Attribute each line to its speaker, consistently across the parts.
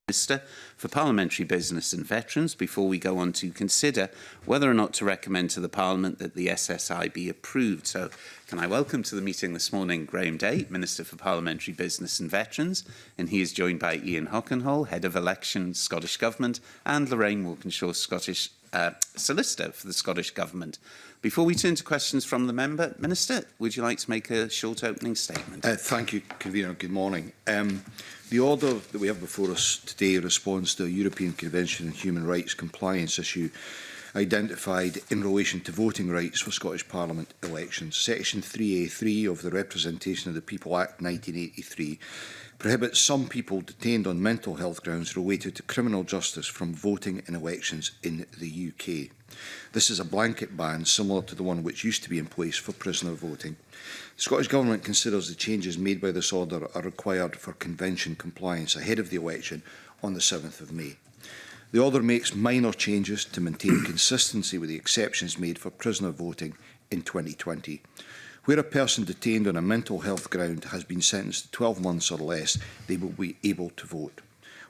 Speaker 1: Minister for Parliamentary Business and Veterans before we go on to consider whether or not to recommend to the Parliament that the SSI be approved. So can I welcome to the meeting this morning Graham Day, Minister for Parliamentary Business and Veterans, and he is joined by Ian Hockenhall, Head of Elections, Scottish Government, and Lorraine Walkinshaw, Scottish Solicitor for the Scottish Government. Before we turn to questions from the member, Minister, would you like to make a short opening statement?
Speaker 2: Thank you, Convener. Good morning. The order that we have before us today responds to a European Convention on Human Rights compliance issue identified in relation to voting rights for Scottish Parliament elections. Section 3A3 of the Representation of the People Act 1983 prohibits some people detained on mental health grounds related to criminal justice from voting in elections in the UK. This is a blanket ban similar to the one which used to be in place for prisoner voting. The Scottish Government considers the changes made by this order are required for convention compliance ahead of the election on the 7th of May. The order makes minor changes to maintain consistency with the exceptions made for prisoner voting in 2020. Where a person detained on a mental health ground has been sentenced to 12 months or less, they will be able to vote.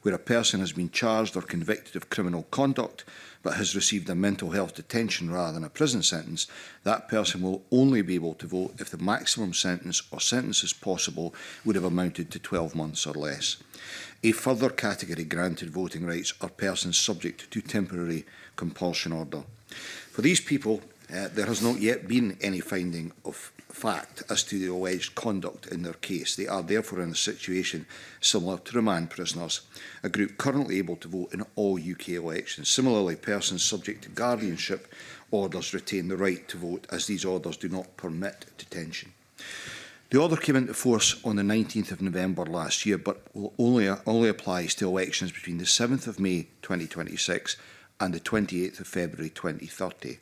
Speaker 2: Where a person has been charged or convicted of criminal conduct but has received a mental health detention rather than a prison sentence, that person will only be able to vote if the maximum sentence or sentences possible would have amounted to 12 months or less. A further category granted voting rights are persons subject to temporary compulsion order. For these people, there has not yet been any finding of fact as to the alleged conduct in their case. They are therefore in a situation similar to remand prisoners, a group currently able to vote in all UK elections. Similarly, persons subject to guardianship orders retain the right to vote, as these orders do not permit detention. The order came into force on the 19th of November last year, but will only applies to elections between the 7th of May 2026 and the 28th of February 2030.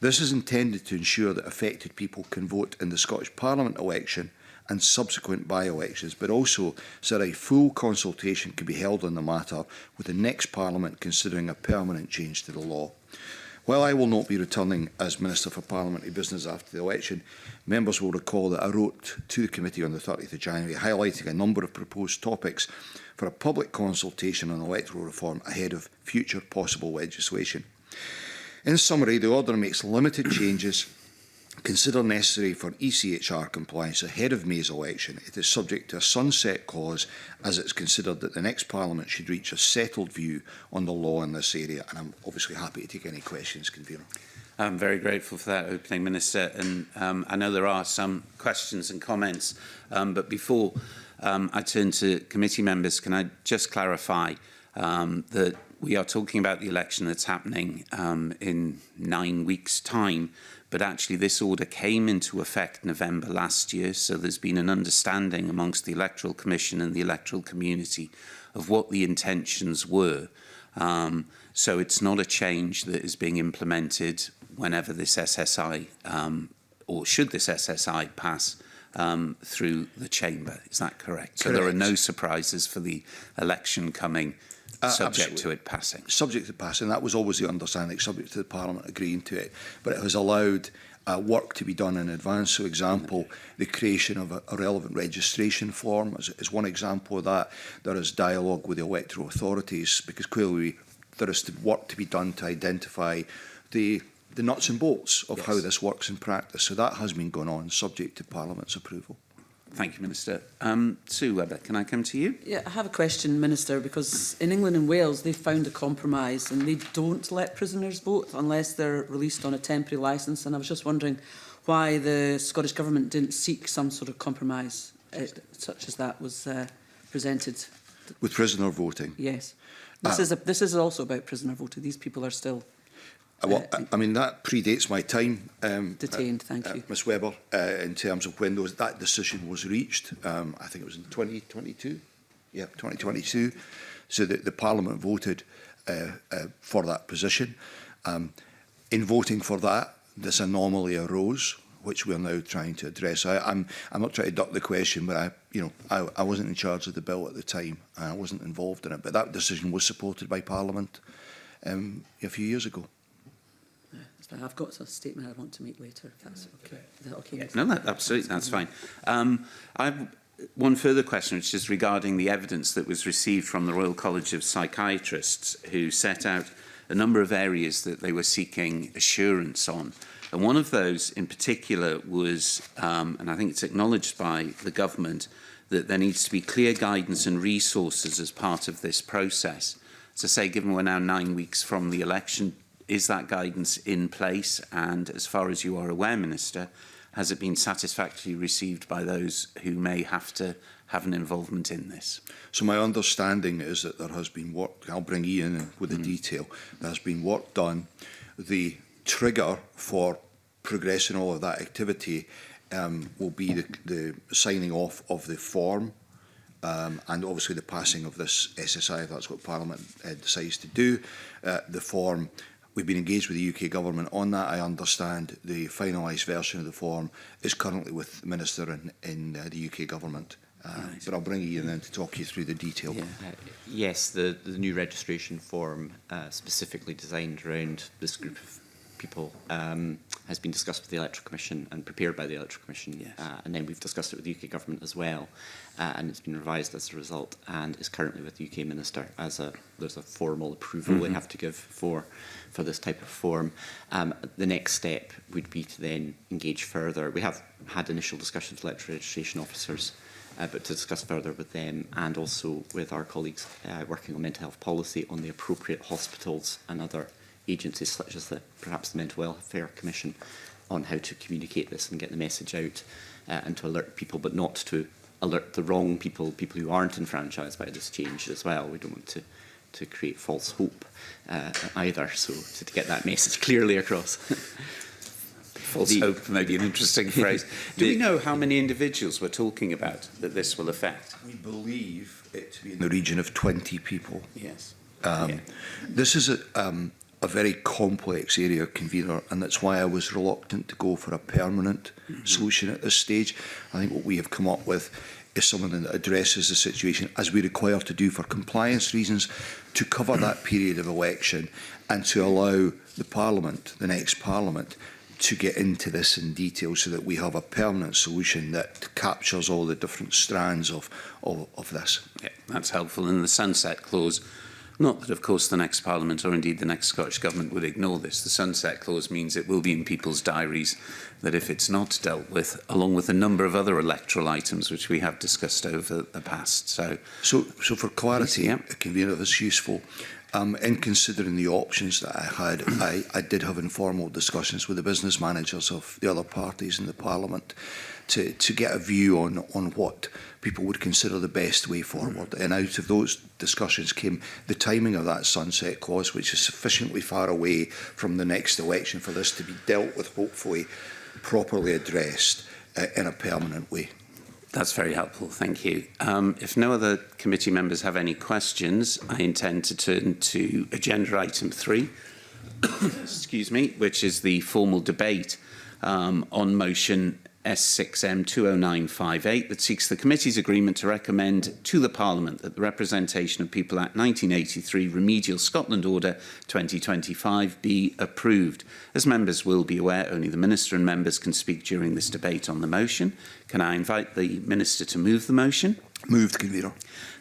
Speaker 2: This is intended to ensure that affected people can vote in the Scottish Parliament election and subsequent by-elections, but also so that a full consultation can be held on the matter, with the next Parliament considering a permanent change to the law. While I will not be returning as Minister for Parliamentary Business after the election, members will recall that I wrote to the committee on the 30th of January highlighting a number of proposed topics for a public consultation on electoral reform ahead of future possible legislation. In summary, the order makes limited changes considered necessary for ECHR compliance ahead of May's election. It is subject to a sunset clause, as it's considered that the next Parliament should reach a settled view on the law in this area. And I'm obviously happy to take any questions, Convener.
Speaker 1: I'm very grateful for that opening, Minister. And I know there are some questions and comments, but before I turn to committee members, can I just clarify that we are talking about the election that's happening in 9 weeks' time, but actually this order came into effect November last year, so there's been an understanding amongst the Electoral Commission and the electoral community of what the intentions were. So it's not a change that is being implemented whenever this SSI, or should this SSI pass through the Chamber. Is that correct? So there are no surprises for the election coming subject
Speaker 2: absolutely.
Speaker 1: to it passing.
Speaker 2: Subject to passing, that was always the understanding, subject to the Parliament agreeing to it. But it has allowed work to be done in advance. So, example, the creation of a relevant registration form is one example of that. There is dialogue with the electoral authorities, because clearly there is work to be done to identify the nuts and bolts of how this works in practice. So that has been going on, subject to Parliament's approval.
Speaker 1: Thank you, Minister. Sue Webber, can I come to you?
Speaker 3: Yeah, I have a question, Minister, because in England and Wales they've found a compromise and they don't let prisoners vote unless they're released on a temporary licence. And I was just wondering why the Scottish Government didn't seek some sort of compromise such as that was presented.
Speaker 2: With prisoner voting?
Speaker 3: Yes. This is also about prisoner voting. These people are still...
Speaker 2: Well, I mean, that predates my time,
Speaker 3: detained, thank you.
Speaker 2: Ms Webber, in terms of when that decision was reached. I think it was in 2022. Yeah, 2022. So the Parliament voted for that position. In voting for that, this anomaly arose, which we are now trying to address. I'm not trying to duck the question, but I wasn't in charge of the bill at the time. I wasn't involved in it, but that decision was supported by Parliament a few years ago.
Speaker 3: I've got a statement I want to make later, if that's okay. Is that okay?
Speaker 1: No, absolutely, that's fine. one further question, which is regarding the evidence that was received from the Royal College of Psychiatrists, who set out a number of areas that they were seeking assurance on. And one of those in particular was, and I think it's acknowledged by the government, that there needs to be clear guidance and resources as part of this process. So say, given we're now 9 weeks from the election, is that guidance in place? And as far as you are aware, Minister, has it been satisfactorily received by those who may have to have an involvement in this?
Speaker 2: So my understanding is that there has been work, I'll bring Ian in with the detail, there has been work done. The trigger for progressing all of that activity will be the signing off of the form and obviously the passing of this SSI, if that's what Parliament decides to do. The form, we've been engaged with the UK Government on that. I understand the finalised version of the form is currently with the Minister in the UK Government. But I'll bring Ian in to talk you through the detail.
Speaker 1: Yeah.
Speaker 4: Yes, the new registration form specifically designed around this group of people has been discussed with the Electoral Commission and prepared by the Electoral Commission.
Speaker 1: Yes.
Speaker 4: And then we've discussed it with the UK Government as well. And it's been revised as a result and is currently with the UK Minister as there's a formal approval they have to give for this type of form. The next step would be to then engage further. We have had initial discussions with electoral registration officers, but to discuss further with them and also with our colleagues working on mental health policy on the appropriate hospitals and other agencies such as perhaps the Mental Welfare Commission on how to communicate this and get the message out and to alert people, but not to alert the wrong people who aren't enfranchised by this change as well. We don't want to create false hope either, so to get that message clearly across.
Speaker 1: False hope may be an interesting phrase. Do we know how many individuals we're talking about that this will affect?
Speaker 2: We believe it to be in the region of 20 people.
Speaker 1: Yes.
Speaker 2: This is a very complex area, Convener, and that's why I was reluctant to go for a permanent solution at this stage. I think what we have come up with is something that addresses the situation as we require to do for compliance reasons, to cover that period of election and to allow the Parliament, the next Parliament, to get into this in detail so that we have a permanent solution that captures all the different strands of this.
Speaker 1: Yeah, that's helpful. And the sunset clause, not that, of course, the next Parliament or indeed the next Scottish Government would ignore this. The sunset clause means it will be in people's diaries that if it's not dealt with, along with a number of other electoral items which we have discussed over the past. So
Speaker 2: for clarity,
Speaker 1: yeah.
Speaker 2: Convener, it's useful. In considering the options that I had, I did have informal discussions with the business managers of the other parties in the Parliament to get a view on what people would consider the best way forward. And out of those discussions came the timing of that sunset clause, which is sufficiently far away from the next election for this to be dealt with, hopefully properly addressed in a permanent way.
Speaker 1: that's very helpful, thank you. If no other committee members have any questions, I intend to turn to agenda item 3, excuse me, which is the formal debate on motion S6M 20958 that seeks the committee's agreement to recommend to the Parliament that the Representation of People Act 1983 Remedial Scotland Order 2025 be approved. As members will be aware, only the Minister and members can speak during this debate on the motion. Can I invite the Minister to move the motion?
Speaker 2: Moved, Convener.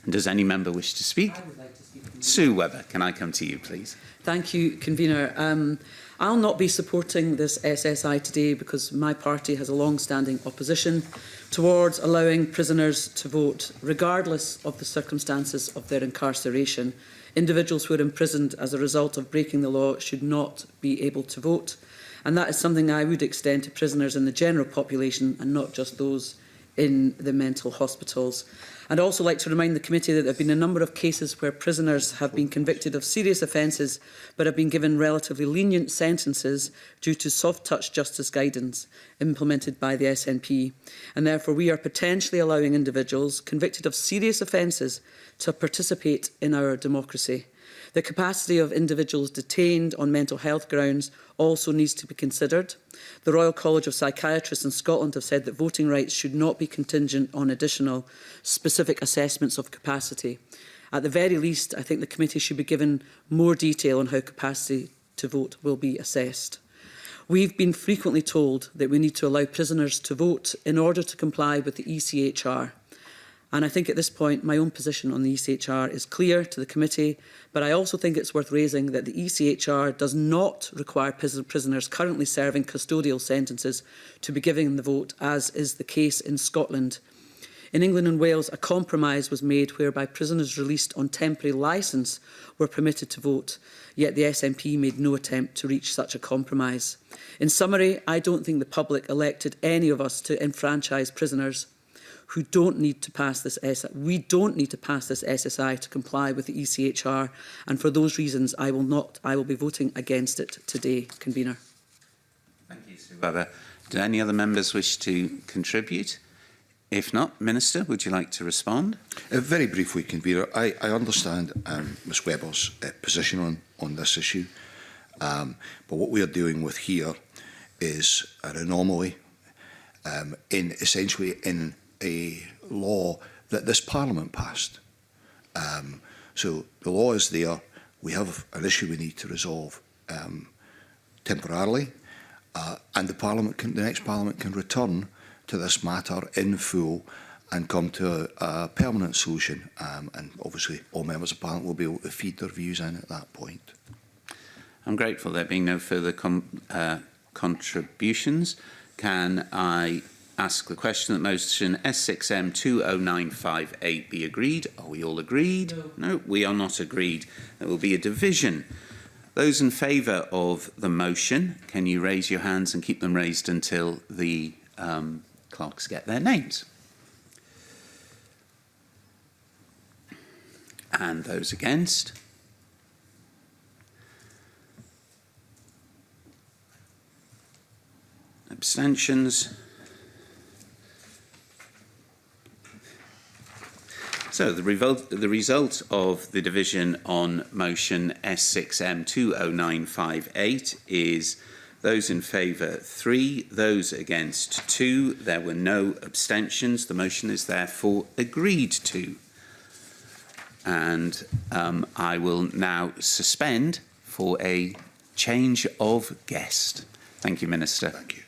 Speaker 1: And does any member wish to speak?
Speaker 3: I would like to speak.
Speaker 1: Sue Webber, can I come to you, please?
Speaker 3: Thank you, Convener. I'll not be supporting this SSI today because my party has a long-standing opposition towards allowing prisoners to vote, regardless of the circumstances of their incarceration. Individuals who are imprisoned as a result of breaking the law should not be able to vote. And that is something I would extend to prisoners in the general population and not just those in the mental hospitals. I'd also like to remind the committee that there have been a number of cases where prisoners have been convicted of serious offences but have been given relatively lenient sentences due to soft-touch justice guidance implemented by the SNP. And therefore we are potentially allowing individuals convicted of serious offences to participate in our democracy. The capacity of individuals detained on mental health grounds also needs to be considered. The Royal College of Psychiatrists in Scotland have said that voting rights should not be contingent on additional specific assessments of capacity. At the very least, I think the committee should be given more detail on how capacity to vote will be assessed. We've been frequently told that we need to allow prisoners to vote in order to comply with the ECHR. And I think at this point, my own position on the ECHR is clear to the committee, but I also think it's worth raising that the ECHR does not require prisoners currently serving custodial sentences to be given the vote, as is the case in Scotland. In England and Wales, a compromise was made whereby prisoners released on temporary licence were permitted to vote, yet the SNP made no attempt to reach such a compromise. In summary, I don't think the public elected any of us to enfranchise prisoners who don't need to pass this we don't need to pass this SSI to comply with the ECHR, and for those reasons I will be voting against it today, Convener.
Speaker 1: Thank you, Sue Webber. Do any other members wish to contribute? If not, Minister, would you like to respond?
Speaker 2: Very briefly, Convener, I understand Ms Webber's position on this issue, but what we are dealing with here is an anomaly essentially in a law that this Parliament passed. So the law is there. We have an issue we need to resolve temporarily, and the next Parliament can return to this matter in full and come to a permanent solution. And obviously all members of Parliament will be able to feed their views in at that point.
Speaker 1: I'm grateful. There being no further contributions, can I ask the question that motion S6M 20958 be agreed? Are we all agreed? No, we are not agreed. There will be a division. Those in favour of the motion, can you raise your hands and keep them raised until the clerks get their names? And those against? Abstentions? So the result of the division on motion S6M 20958 is those in favour 3, those against 2. There were no abstentions. The motion is therefore agreed to. And I will now suspend for a change of guest. Thank you, Minister.
Speaker 2: Thank you.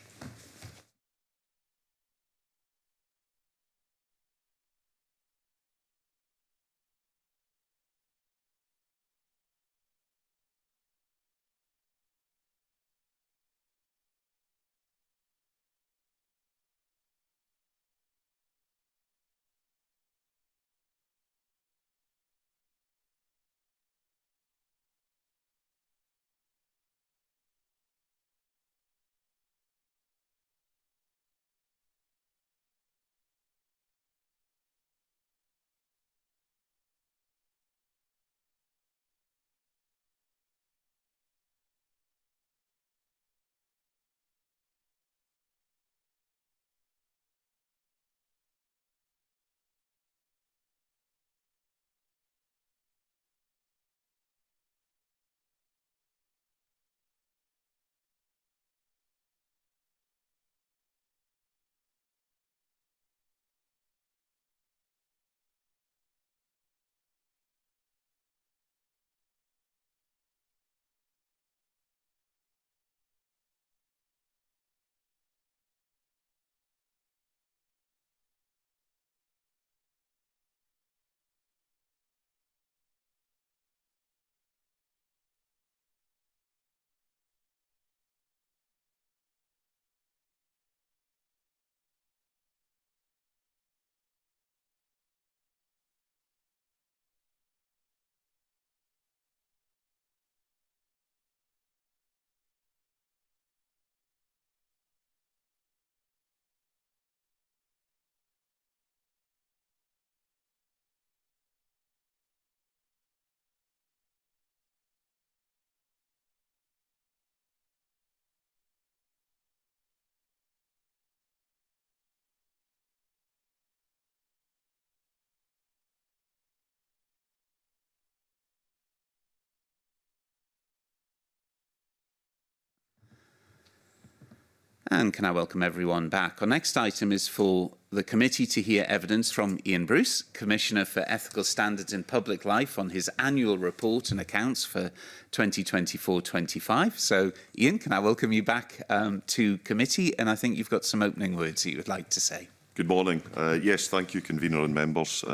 Speaker 1: And can I welcome everyone back? Our next item is for the committee to hear evidence from Ian Bruce, Commissioner for Ethical Standards in Public Life, on his annual report and accounts for 2024-25. So, Ian, can I welcome you back to committee? And I think you've got some opening words that you would like to say.
Speaker 5: Good morning. Yes, thank you, convener and members,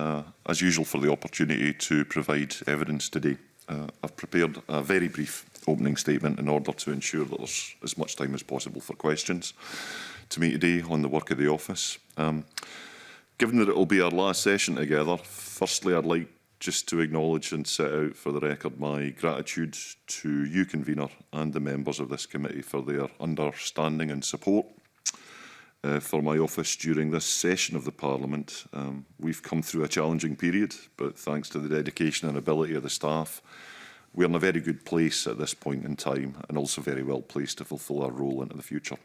Speaker 5: as usual, for the opportunity to provide evidence today. I've prepared a very brief opening statement in order to ensure that there's as much time as possible for questions to me today on the work of the office. Given that it will be our last session together, firstly, I'd like just to acknowledge and set out for the record my gratitude to you, convener, and the members of this committee for their understanding and support for my office during this session of the Parliament. We've come through a challenging period, but thanks to the dedication and ability of the staff, we're in a very good place at this point in time, and also very well placed to fulfil our role into the future.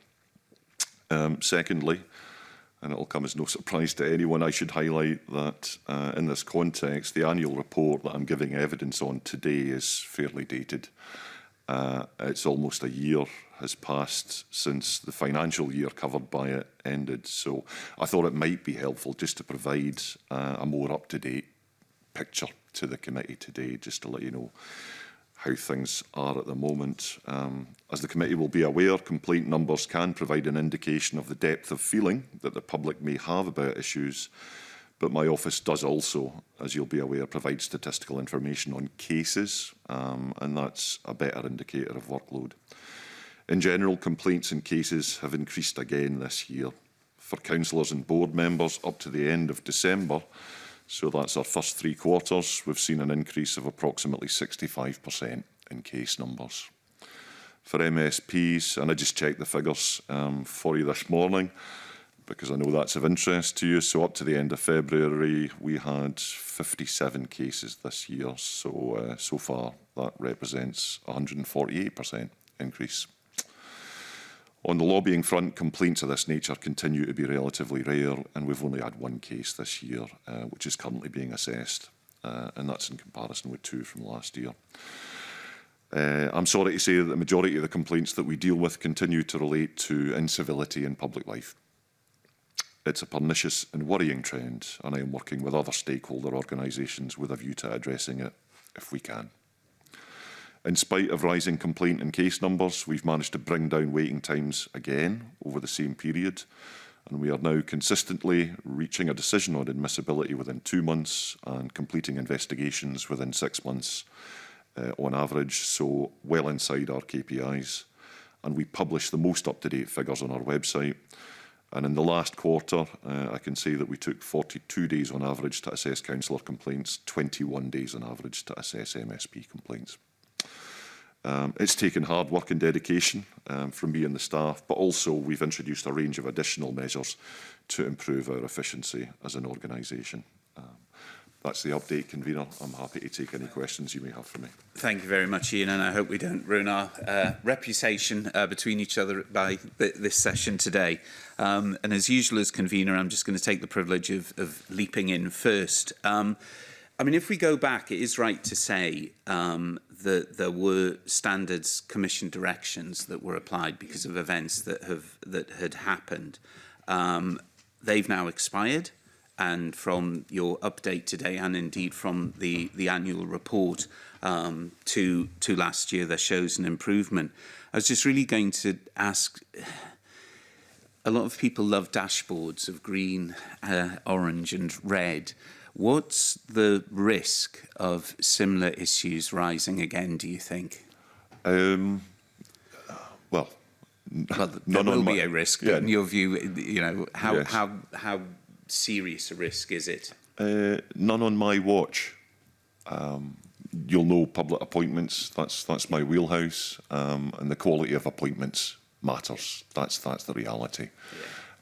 Speaker 5: Secondly, and it will come as no surprise to anyone, I should highlight that in this context, the annual report that I'm giving evidence on today is fairly dated. It's almost a year has passed since the financial year covered by it ended. So I thought it might be helpful just to provide a more up-to-date picture to the committee today, just to let you know how things are at the moment. As the committee will be aware, complaint numbers can provide an indication of the depth of feeling that the public may have about issues, but my office does also, as you'll be aware, provide statistical information on cases, and that's a better indicator of workload. In general, complaints and cases have increased again this year. For councillors and board members up to the end of December, so that's our first 3 quarters, we've seen an increase of approximately 65% in case numbers. For MSPs, and I just checked the figures for you this morning, because I know that's of interest to you. So up to the end of February, we had 57 cases this year. So so far, that represents a 148% increase. On the lobbying front, complaints of this nature continue to be relatively rare, and we've only had 1 case this year, which is currently being assessed, and that's in comparison with 2 from last year. I'm sorry to say that the majority of the complaints that we deal with continue to relate to incivility in public life. It's a pernicious and worrying trend, and I am working with other stakeholder organisations with a view to addressing it if we can. In spite of rising complaint and case numbers, we've managed to bring down waiting times again over the same period, and we are now consistently reaching a decision on admissibility within 2 months and completing investigations within 6 months on average, so well inside our KPIs. And we publish the most up-to-date figures on our website. And in the last quarter, I can say that we took 42 days on average to assess councillor complaints, 21 days on average to assess MSP complaints. It's taken hard work and dedication from me and the staff, but also we've introduced a range of additional measures to improve our efficiency as an organisation. That's the update, convener. I'm happy to take any questions you may have for me.
Speaker 1: Thank you very much, Ian, and I hope we don't ruin our reputation between each other by this session today. And as usual, as convener, I'm just going to take the privilege of leaping in first. I mean, if we go back, it is right to say that there were standards commission directions that were applied because of events that had happened. They've now expired. And from your update today, and indeed from the annual report to last year, that shows an improvement. I was just really going to ask, a lot of people love dashboards of green, orange and red. What's the risk of similar issues rising again, do you think?
Speaker 5: Well,
Speaker 1: there will be a risk, but in your view, you know,
Speaker 5: Yes.
Speaker 1: how serious a risk is it?
Speaker 5: None on my watch. You'll know public appointments, that's my wheelhouse, and the quality of appointments matters. That's the reality.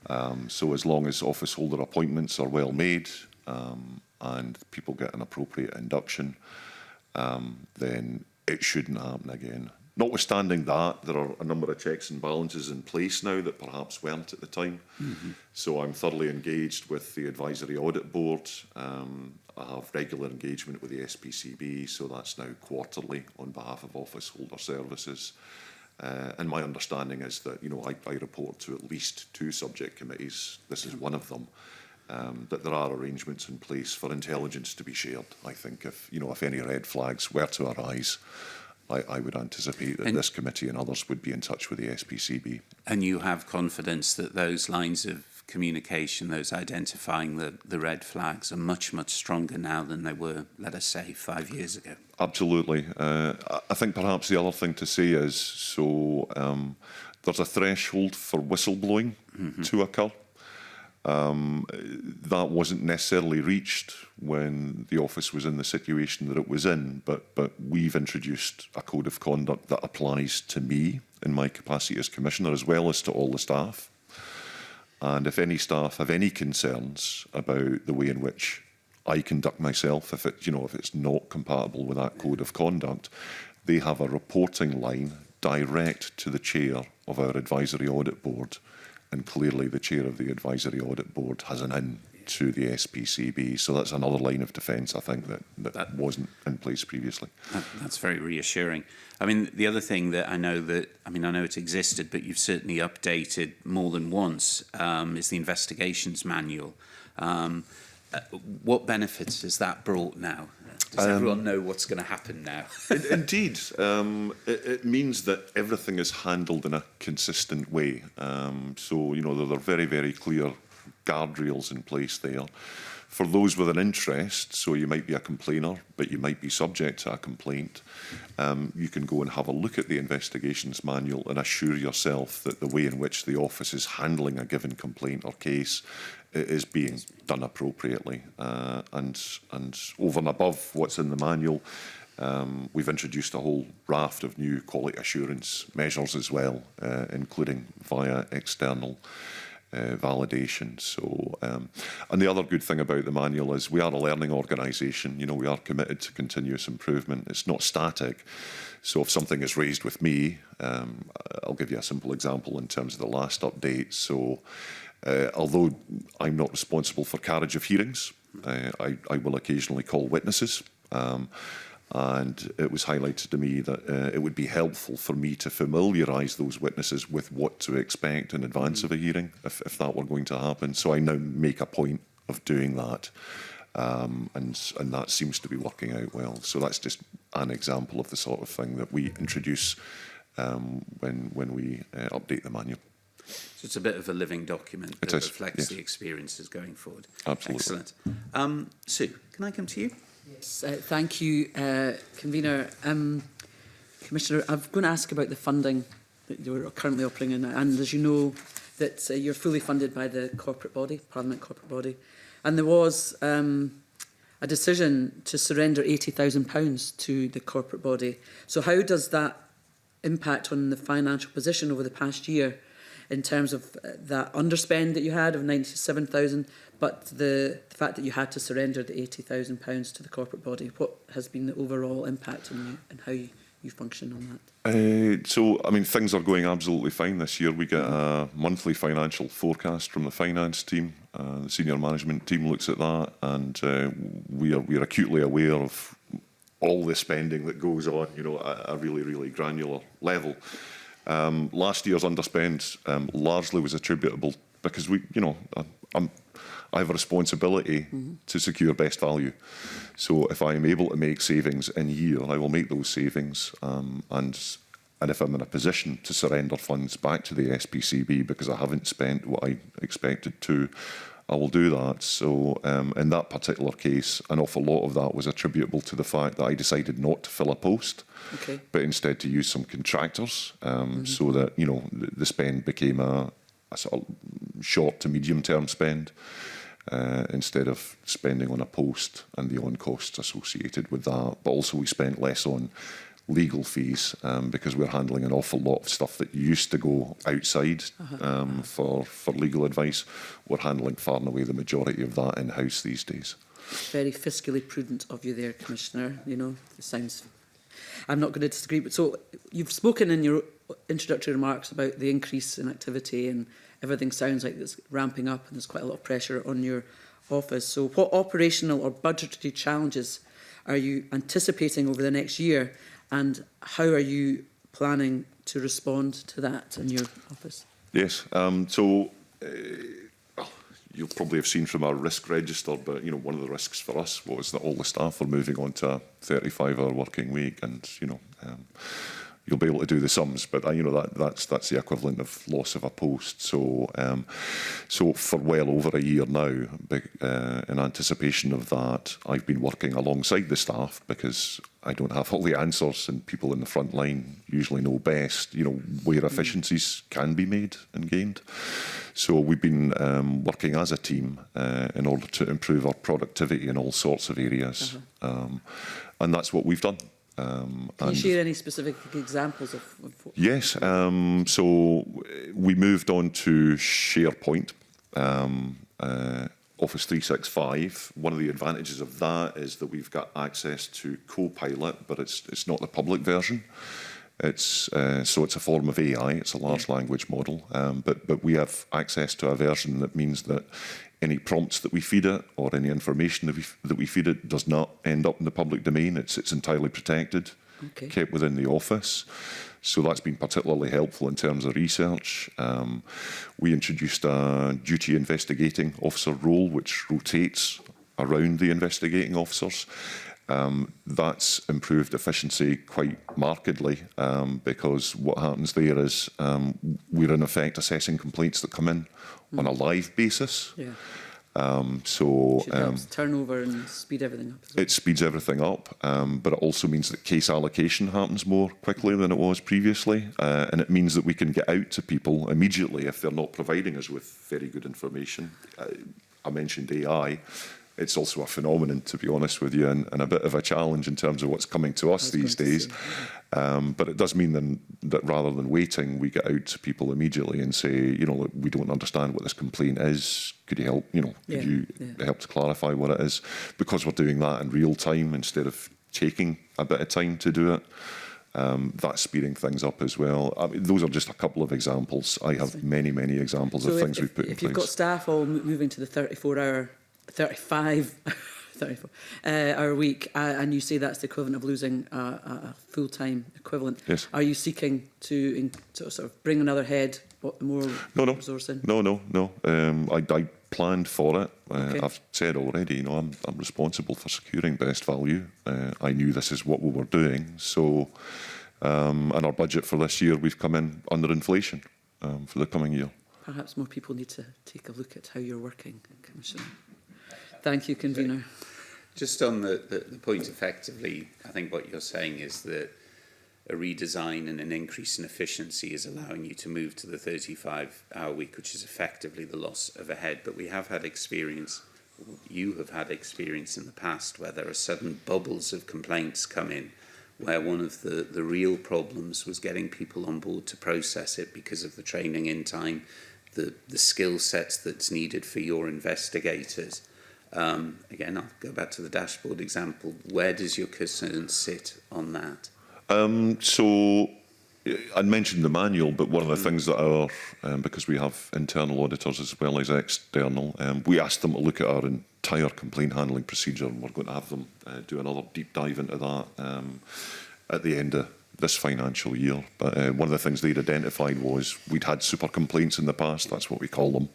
Speaker 5: Yeah. So as long as office holder appointments are well made and people get an appropriate induction, then it shouldn't happen again. Notwithstanding that, there are a number of checks and balances in place now that perhaps weren't at the time. Mm-hmm. So I'm thoroughly engaged with the Advisory Audit Board. I have regular engagement with the SPCB, so that's now quarterly on behalf of office holder services. And my understanding is that, you know, I report to at least 2 subject committees. This is one of them. That there are arrangements in place for intelligence to be shared. I think if any red flags were to arise, I would anticipate that this committee and others would be in touch with the SPCB.
Speaker 1: And you have confidence that those lines of communication, those identifying the red flags, are much, much stronger now than they were, let us say, 5 years ago.
Speaker 5: Absolutely. I think perhaps the other thing to say is, so there's a threshold for whistleblowing to occur. That wasn't necessarily reached when the office was in the situation that it was in, but we've introduced a code of conduct that applies to me in my capacity as Commissioner, as well as to all the staff. And if any staff have any concerns about the way in which I conduct myself, if it's not compatible with that code of conduct, they have a reporting line direct to the chair of our advisory audit board. And clearly the chair of the advisory audit board has an in to the SPCB. So that's another line of defence, I think, that wasn't in place previously.
Speaker 1: That's very reassuring. I mean, the other thing that I know it existed, but you've certainly updated more than once, is the investigations manual. What benefits has that brought now? Does everyone know what's going to happen now?
Speaker 5: Indeed. It means that everything is handled in a consistent way. So, there are very, very clear guardrails in place there. For those with an interest, so you might be a complainer, but you might be subject to a complaint, you can go and have a look at the investigations manual and assure yourself that the way in which the office is handling a given complaint or case is being done appropriately. And over and above what's in the manual, we've introduced a whole raft of new quality assurance measures as well, including via external validation. So, and the other good thing about the manual is we are a learning organisation. We are committed to continuous improvement. It's not static. So if something is raised with me, I'll give you a simple example in terms of the last update. So although I'm not responsible for carriage of hearings, I will occasionally call witnesses. And it was highlighted to me that it would be helpful for me to familiarise those witnesses with what to expect in advance of a hearing, if that were going to happen. So I now make a point of doing that, and that seems to be working out well. So that's just an example of the sort of thing that we introduce when we update the manual.
Speaker 1: So it's a bit of a living document that reflects the experiences going forward.
Speaker 5: Absolutely.
Speaker 1: Excellent. Sue, can I come to you?
Speaker 3: Yes, thank you, Convener. Commissioner, I'm going to ask about the funding that you're currently operating in, and as you know, that you're fully funded by the corporate body, Parliament corporate body, and there was a decision to surrender £80,000 to the corporate body. So how does that impact on the financial position over the past year in terms of that underspend that you had of 97,000, but the fact that you had to surrender the £80,000 to the corporate body? What has been the overall impact on you and how you function on that?
Speaker 5: So, I mean, things are going absolutely fine this year. We get a monthly financial forecast from the finance team. The senior management team looks at that, and we are acutely aware of all the spending that goes on, at a really, really granular level. Last year's underspend largely was attributable because I have a responsibility to secure best value. So if I am able to make savings in year, I will make those savings. And if I'm in a position to surrender funds back to the SPCB because I haven't spent what I expected to, I will do that. So in that particular case, an awful lot of that was attributable to the fact that I decided not to fill a post, but instead to use some contractors, so that the spend became a sort of short to medium term spend, instead of spending on a post and the on costs associated with that. But also we spent less on legal fees because we're handling an awful lot of stuff that used to go outside for legal advice. We're handling far and away the majority of that in-house these days.
Speaker 3: Very fiscally prudent of you there, Commissioner. It sounds... I'm not going to disagree, but so you've spoken in your introductory remarks about the increase in activity, and everything sounds like it's ramping up and there's quite a lot of pressure on your office. So what operational or budgetary challenges are you anticipating over the next year, and how are you planning to respond to that in your office?
Speaker 5: Yes, you'll probably have seen from our risk register, but one of the risks for us was that all the staff are moving on to a 35-hour working week, and you'll be able to do the sums, but you know that's the equivalent of loss of a post. So so for well over a year now, in anticipation of that, I've been working alongside the staff because I don't have all the answers, and people in the front line usually know best, you know, where efficiencies can be made and gained. So we've been working as a team in order to improve our productivity in all sorts of areas, and that's what we've done.
Speaker 3: Can you share any specific examples of
Speaker 5: Yes, so we moved on to SharePoint, Office 365. One of the advantages of that is that we've got access to Copilot, but it's not the public version. It's so it's a form of AI. It's a large language model, but we have access to a version that means that any prompts that we feed it or any information that we feed it does not end up in the public domain. It's entirely protected, kept within the office. So that's been particularly helpful in terms of research. We introduced a duty investigating officer role, which rotates around the investigating officers. That's improved efficiency quite markedly because what happens there is we're in effect assessing complaints that come in on a live basis.
Speaker 3: Yeah.
Speaker 5: So
Speaker 3: Which helps turnover and speed everything up.
Speaker 5: it speeds everything up, but it also means that case allocation happens more quickly than it was previously, and it means that we can get out to people immediately if they're not providing us with very good information. I mentioned AI. It's also a phenomenon, to be honest with you, and a bit of a challenge in terms of what's coming to us these days. But it does mean then that rather than waiting, we get out to people immediately and say, you know, look, we don't understand what this complaint is. Could you help? You know, could you help to clarify what it is? Because we're doing that in real time instead of taking a bit of time to do it. That's speeding things up as well. I mean, those are just a couple of examples. I have many, many examples of things we've put in place.
Speaker 3: If you've got staff all moving to the 34-hour week, and you say that's the equivalent of losing a full-time equivalent,
Speaker 5: yes.
Speaker 3: Are you seeking to sort of bring another head, more resource in?
Speaker 5: No. I planned for it. I've said already, you know, I'm responsible for securing best value. I knew this is what we were doing. So, and our budget for this year, we've come in under inflation for the coming year.
Speaker 3: Perhaps more people need to take a look at how you're working, Commissioner. Thank you, Convener.
Speaker 1: Just on the point, effectively, I think what you're saying is that a redesign and an increase in efficiency is allowing you to move to the 35-hour week, which is effectively the loss of a head. But we have had experience, you have had experience in the past, where there are sudden bubbles of complaints come in, where one of the real problems was getting people on board to process it because of the training in time, the skill sets that's needed for your investigators. Again, I'll go back to the dashboard example. Where does your concern sit on that?
Speaker 5: So I mentioned the manual, but one of the things that our, because we have internal auditors as well as external, we asked them to look at our entire complaint handling procedure, and we're going to have them do another deep dive into that at the end of this financial year. But one of the things they'd identified was we'd had super complaints in the past, that's what we call them.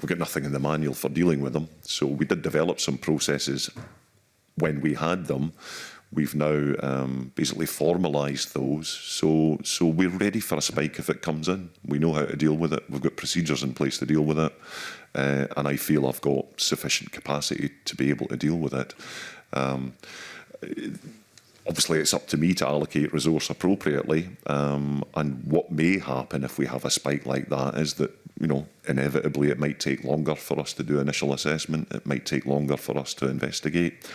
Speaker 5: We've got nothing in the manual for dealing with them. So we did develop some processes when we had them. We've now basically formalised those. So we're ready for a spike if it comes in. We know how to deal with it. We've got procedures in place to deal with it. And I feel I've got sufficient capacity to be able to deal with it. Obviously, it's up to me to allocate resource appropriately. And what may happen if we have a spike like that is that, you know, inevitably it might take longer for us to do initial assessment. It might take longer for us to investigate.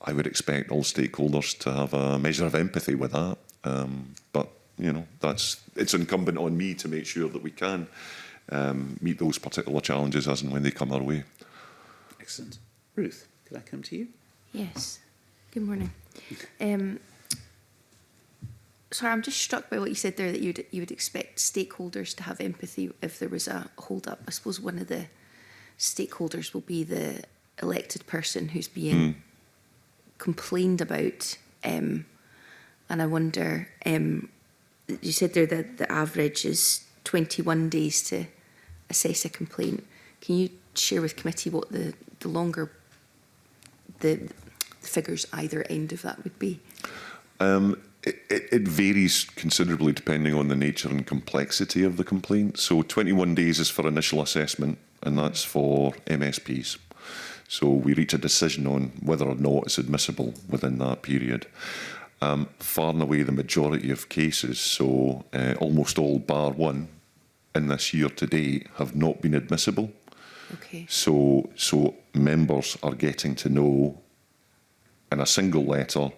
Speaker 5: I would expect all stakeholders to have a measure of empathy with that. But, you know, it's incumbent on me to make sure that we can meet those particular challenges as and when they come our way.
Speaker 1: Excellent. Ruth, could I come to you?
Speaker 6: Yes. Good morning. Sorry, I'm just struck by what you said there, that you would expect stakeholders to have empathy if there was a hold-up. I suppose one of the stakeholders will be the elected person who's being complained about. And I wonder, you said there that the average is 21 days to assess a complaint. Can you share with committee what the longer the figures either end of that would be?
Speaker 5: It varies considerably depending on the nature and complexity of the complaint. So 21 days is for initial assessment, and that's for MSPs. So we reach a decision on whether or not it's admissible within that period. Far and away the majority of cases, so almost all bar one in this year to date, have not been admissible.
Speaker 6: Okay.
Speaker 5: So members are getting to know in a single letter,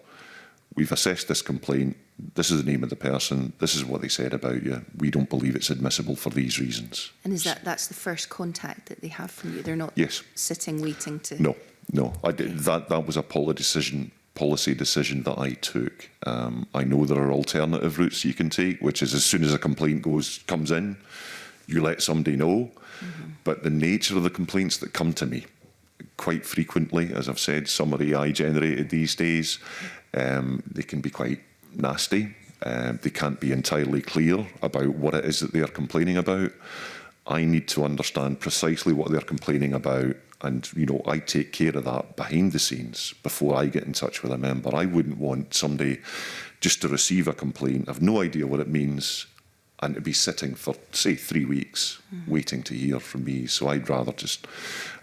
Speaker 5: we've assessed this complaint, this is the name of the person, this is what they said about you, we don't believe it's admissible for these reasons.
Speaker 6: And is that's the first contact that they have from you? They're not
Speaker 5: Yes.
Speaker 6: sitting waiting to...
Speaker 5: No. I did, that was a policy decision that I took. I know there are alternative routes you can take, which is as soon as a complaint comes in, you let somebody know. But the nature of the complaints that come to me, quite frequently, as I've said, some are AI generated these days. They can be quite nasty. They can't be entirely clear about what it is that they are complaining about. I need to understand precisely what they're complaining about, and I take care of that behind the scenes before I get in touch with a member. I wouldn't want somebody just to receive a complaint, have no idea what it means, and to be sitting for, say, 3 weeks waiting to hear from me. So I'd rather just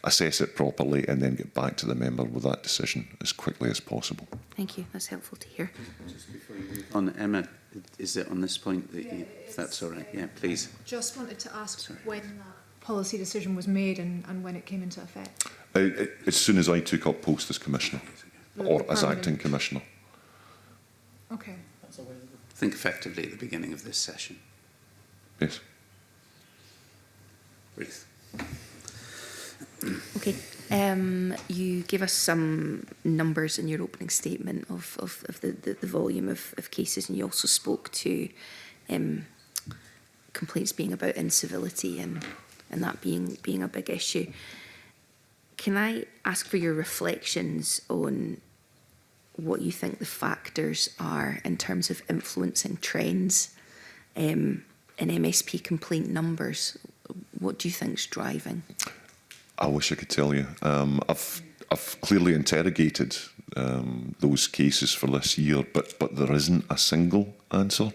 Speaker 5: assess it properly and then get back to the member with that decision as quickly as possible.
Speaker 6: Thank you. That's helpful to hear.
Speaker 1: Just before you move on, Emma, is it on this point that if that's all right? Yeah, please.
Speaker 7: Just wanted to ask when that policy decision was made and when it came into effect.
Speaker 5: As soon as I took up post as Commissioner, or as
Speaker 7: Permanent.
Speaker 5: Acting Commissioner.
Speaker 7: Okay.
Speaker 1: I think effectively at the beginning of this session.
Speaker 5: Yes.
Speaker 1: Ruth.
Speaker 6: Okay. You gave us some numbers in your opening statement of the volume of cases, and you also spoke to complaints being about incivility and that being a big issue. Can I ask for your reflections on what you think the factors are in terms of influencing trends in MSP complaint numbers? What do you think's driving?
Speaker 5: I wish I could tell you. I've clearly interrogated those cases for this year, but there isn't a single answer.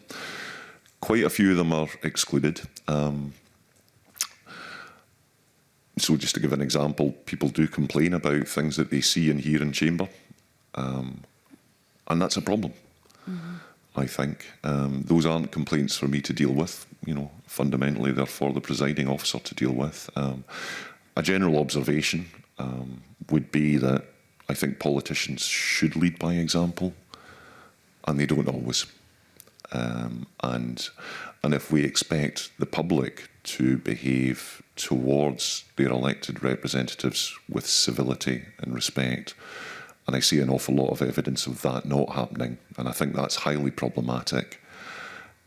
Speaker 5: Quite a few of them are excluded. So just to give an example, people do complain about things that they see and hear in chamber, and that's a problem. I think those aren't complaints for me to deal with. Fundamentally, they're for the presiding officer to deal with. A general observation would be that I think politicians should lead by example, and they don't always. And if we expect the public to behave towards their elected representatives with civility and respect, and I see an awful lot of evidence of that not happening, and I think that's highly problematic.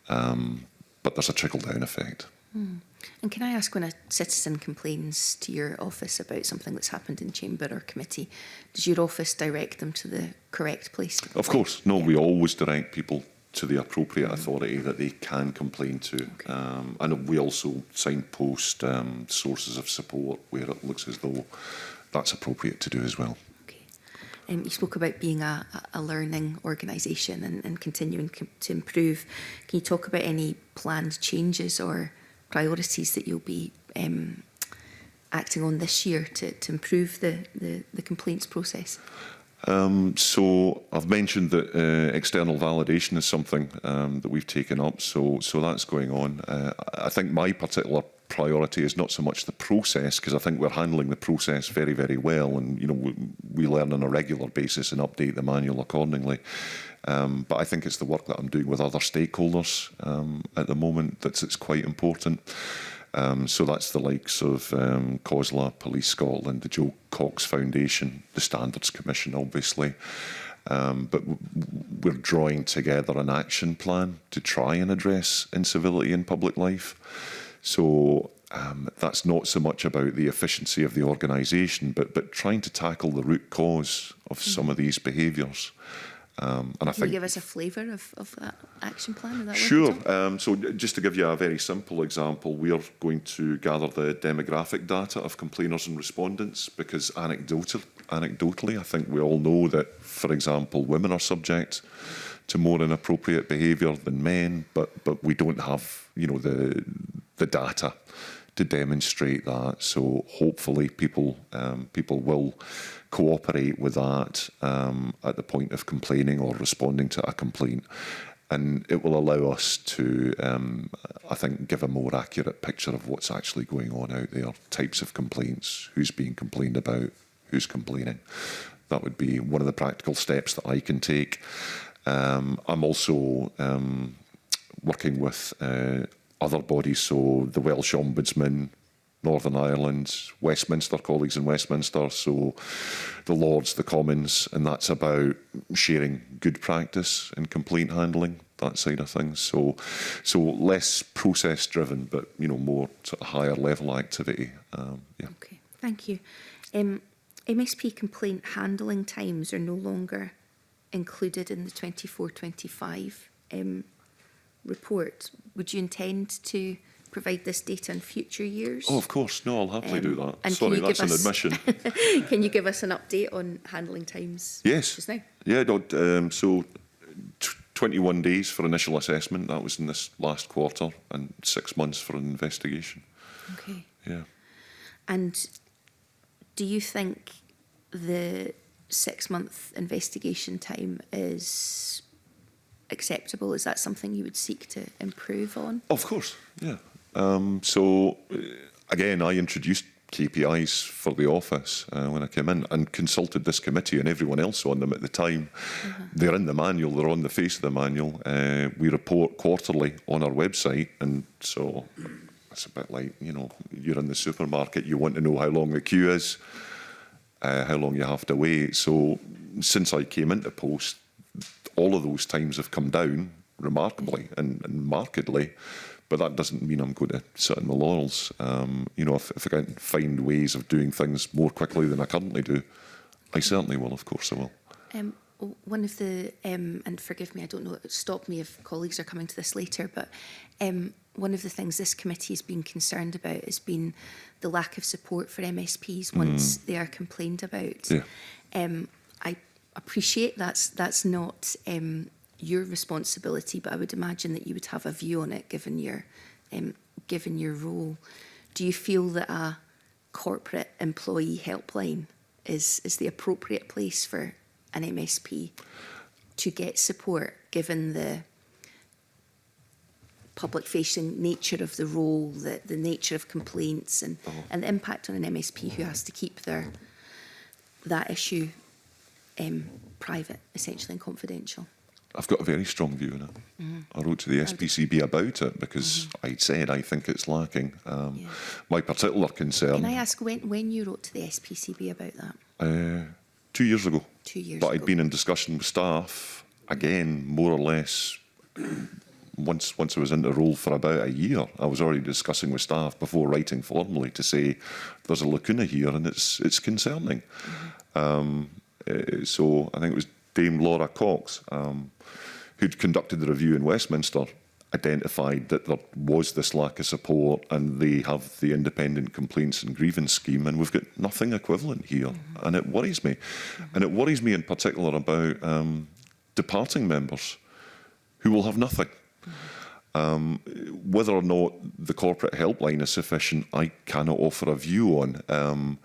Speaker 5: But there's a trickle-down effect.
Speaker 6: And can I ask, when a citizen complains to your office about something that's happened in chamber or committee, does your office direct them to the correct place to complain?
Speaker 5: Of course. No,
Speaker 6: Yeah.
Speaker 5: we always direct people to the appropriate authority that they can complain to.
Speaker 6: Okay.
Speaker 5: And we also signpost sources of support where it looks as though that's appropriate to do as well.
Speaker 6: Okay. You spoke about being a learning organisation and continuing to improve. Can you talk about any planned changes or priorities that you'll be acting on this year to improve the complaints process?
Speaker 5: So I've mentioned that external validation is something that we've taken up, so that's going on. I think my particular priority is not so much the process, because I think we're handling the process very, very well, and we learn on a regular basis and update the manual accordingly. But I think it's the work that I'm doing with other stakeholders at the moment that's quite important. So that's the likes of COSLA, Police Scotland, the Joe Cox Foundation, the Standards Commission, obviously. But we're drawing together an action plan to try and address incivility in public life. So that's not so much about the efficiency of the organisation, but trying to tackle the root cause of some of these behaviours. And I
Speaker 6: Can
Speaker 5: think
Speaker 6: you give us a flavour of that action plan? Of that
Speaker 5: Sure.
Speaker 6: work at all?
Speaker 5: So just to give you a very simple example, we are going to gather the demographic data of complainers and respondents, because anecdotally, I think we all know that, for example, women are subject to more inappropriate behaviour than men, but we don't have, you know, the data to demonstrate that. So hopefully people will cooperate with that at the point of complaining or responding to a complaint. And it will allow us to, I think, give a more accurate picture of what's actually going on out there, types of complaints, who's being complained about, who's complaining. That would be one of the practical steps that I can take. I'm also working with other bodies, so the Welsh Ombudsman, Northern Ireland, Westminster, colleagues in Westminster, so the Lords, the Commons, and that's about sharing good practice in complaint handling, that side of things. So less process-driven, but, you know, more sort of higher level activity. Yeah.
Speaker 6: Okay, thank you. MSP complaint handling times are no longer included in the 24-25 report. Would you intend to provide this data in future years?
Speaker 5: Oh, of course. No, I'll happily do that.
Speaker 6: And
Speaker 5: Sorry,
Speaker 6: can you
Speaker 5: that's
Speaker 6: give
Speaker 5: an
Speaker 6: us,
Speaker 5: admission.
Speaker 6: Can you give us an update on handling times
Speaker 5: Yes.
Speaker 6: just now?
Speaker 5: Yeah, no, so 21 days for initial assessment, that was in this last quarter, and 6 months for an investigation.
Speaker 6: Okay.
Speaker 5: Yeah.
Speaker 6: And do you think the 6-month investigation time is acceptable? Is that something you would seek to improve on?
Speaker 5: Of course, yeah. Again, I introduced KPIs for the office when I came in and consulted this committee and everyone else on them at the time. They're in the manual, they're on the face of the manual. We report quarterly on our website, and so it's a bit like, you know, you're in the supermarket, you want to know how long the queue is, how long you have to wait. So since I came into post, all of those times have come down remarkably and markedly. But that doesn't mean I'm going to sit on my laurels. You know, if I can find ways of doing things more quickly than I currently do, I certainly will, of course I will.
Speaker 6: One of the, and forgive me, I don't know, stop me if colleagues are coming to this later, but one of the things this committee has been concerned about has been the lack of support for MSPs once they are complained about.
Speaker 5: Yeah.
Speaker 6: I appreciate that's not your responsibility, but I would imagine that you would have a view on it given your role. Do you feel that a corporate employee helpline is the appropriate place for an MSP to get support, given the public-facing nature of the role, the nature of complaints, and the impact on an MSP who has to keep that issue private, essentially, and confidential?
Speaker 5: I've got a very strong view on it. I wrote to the SPCB about it because I said I think it's lacking. My particular concern...
Speaker 6: Can I ask when you wrote to the SPCB about that?
Speaker 5: 2 years ago.
Speaker 6: 2 years
Speaker 5: but
Speaker 6: ago.
Speaker 5: I'd been in discussion with staff, again, more or less, once I was in the role for about a year. I was already discussing with staff before writing formally to say there's a lacuna here and it's concerning. So I think it was Dame Laura Cox, who'd conducted the review in Westminster, identified that there was this lack of support, and they have the independent complaints and grievance scheme, and we've got nothing equivalent here, and it worries me. And it worries me in particular about departing members who will have nothing. Whether or not the corporate helpline is sufficient, I cannot offer a view on.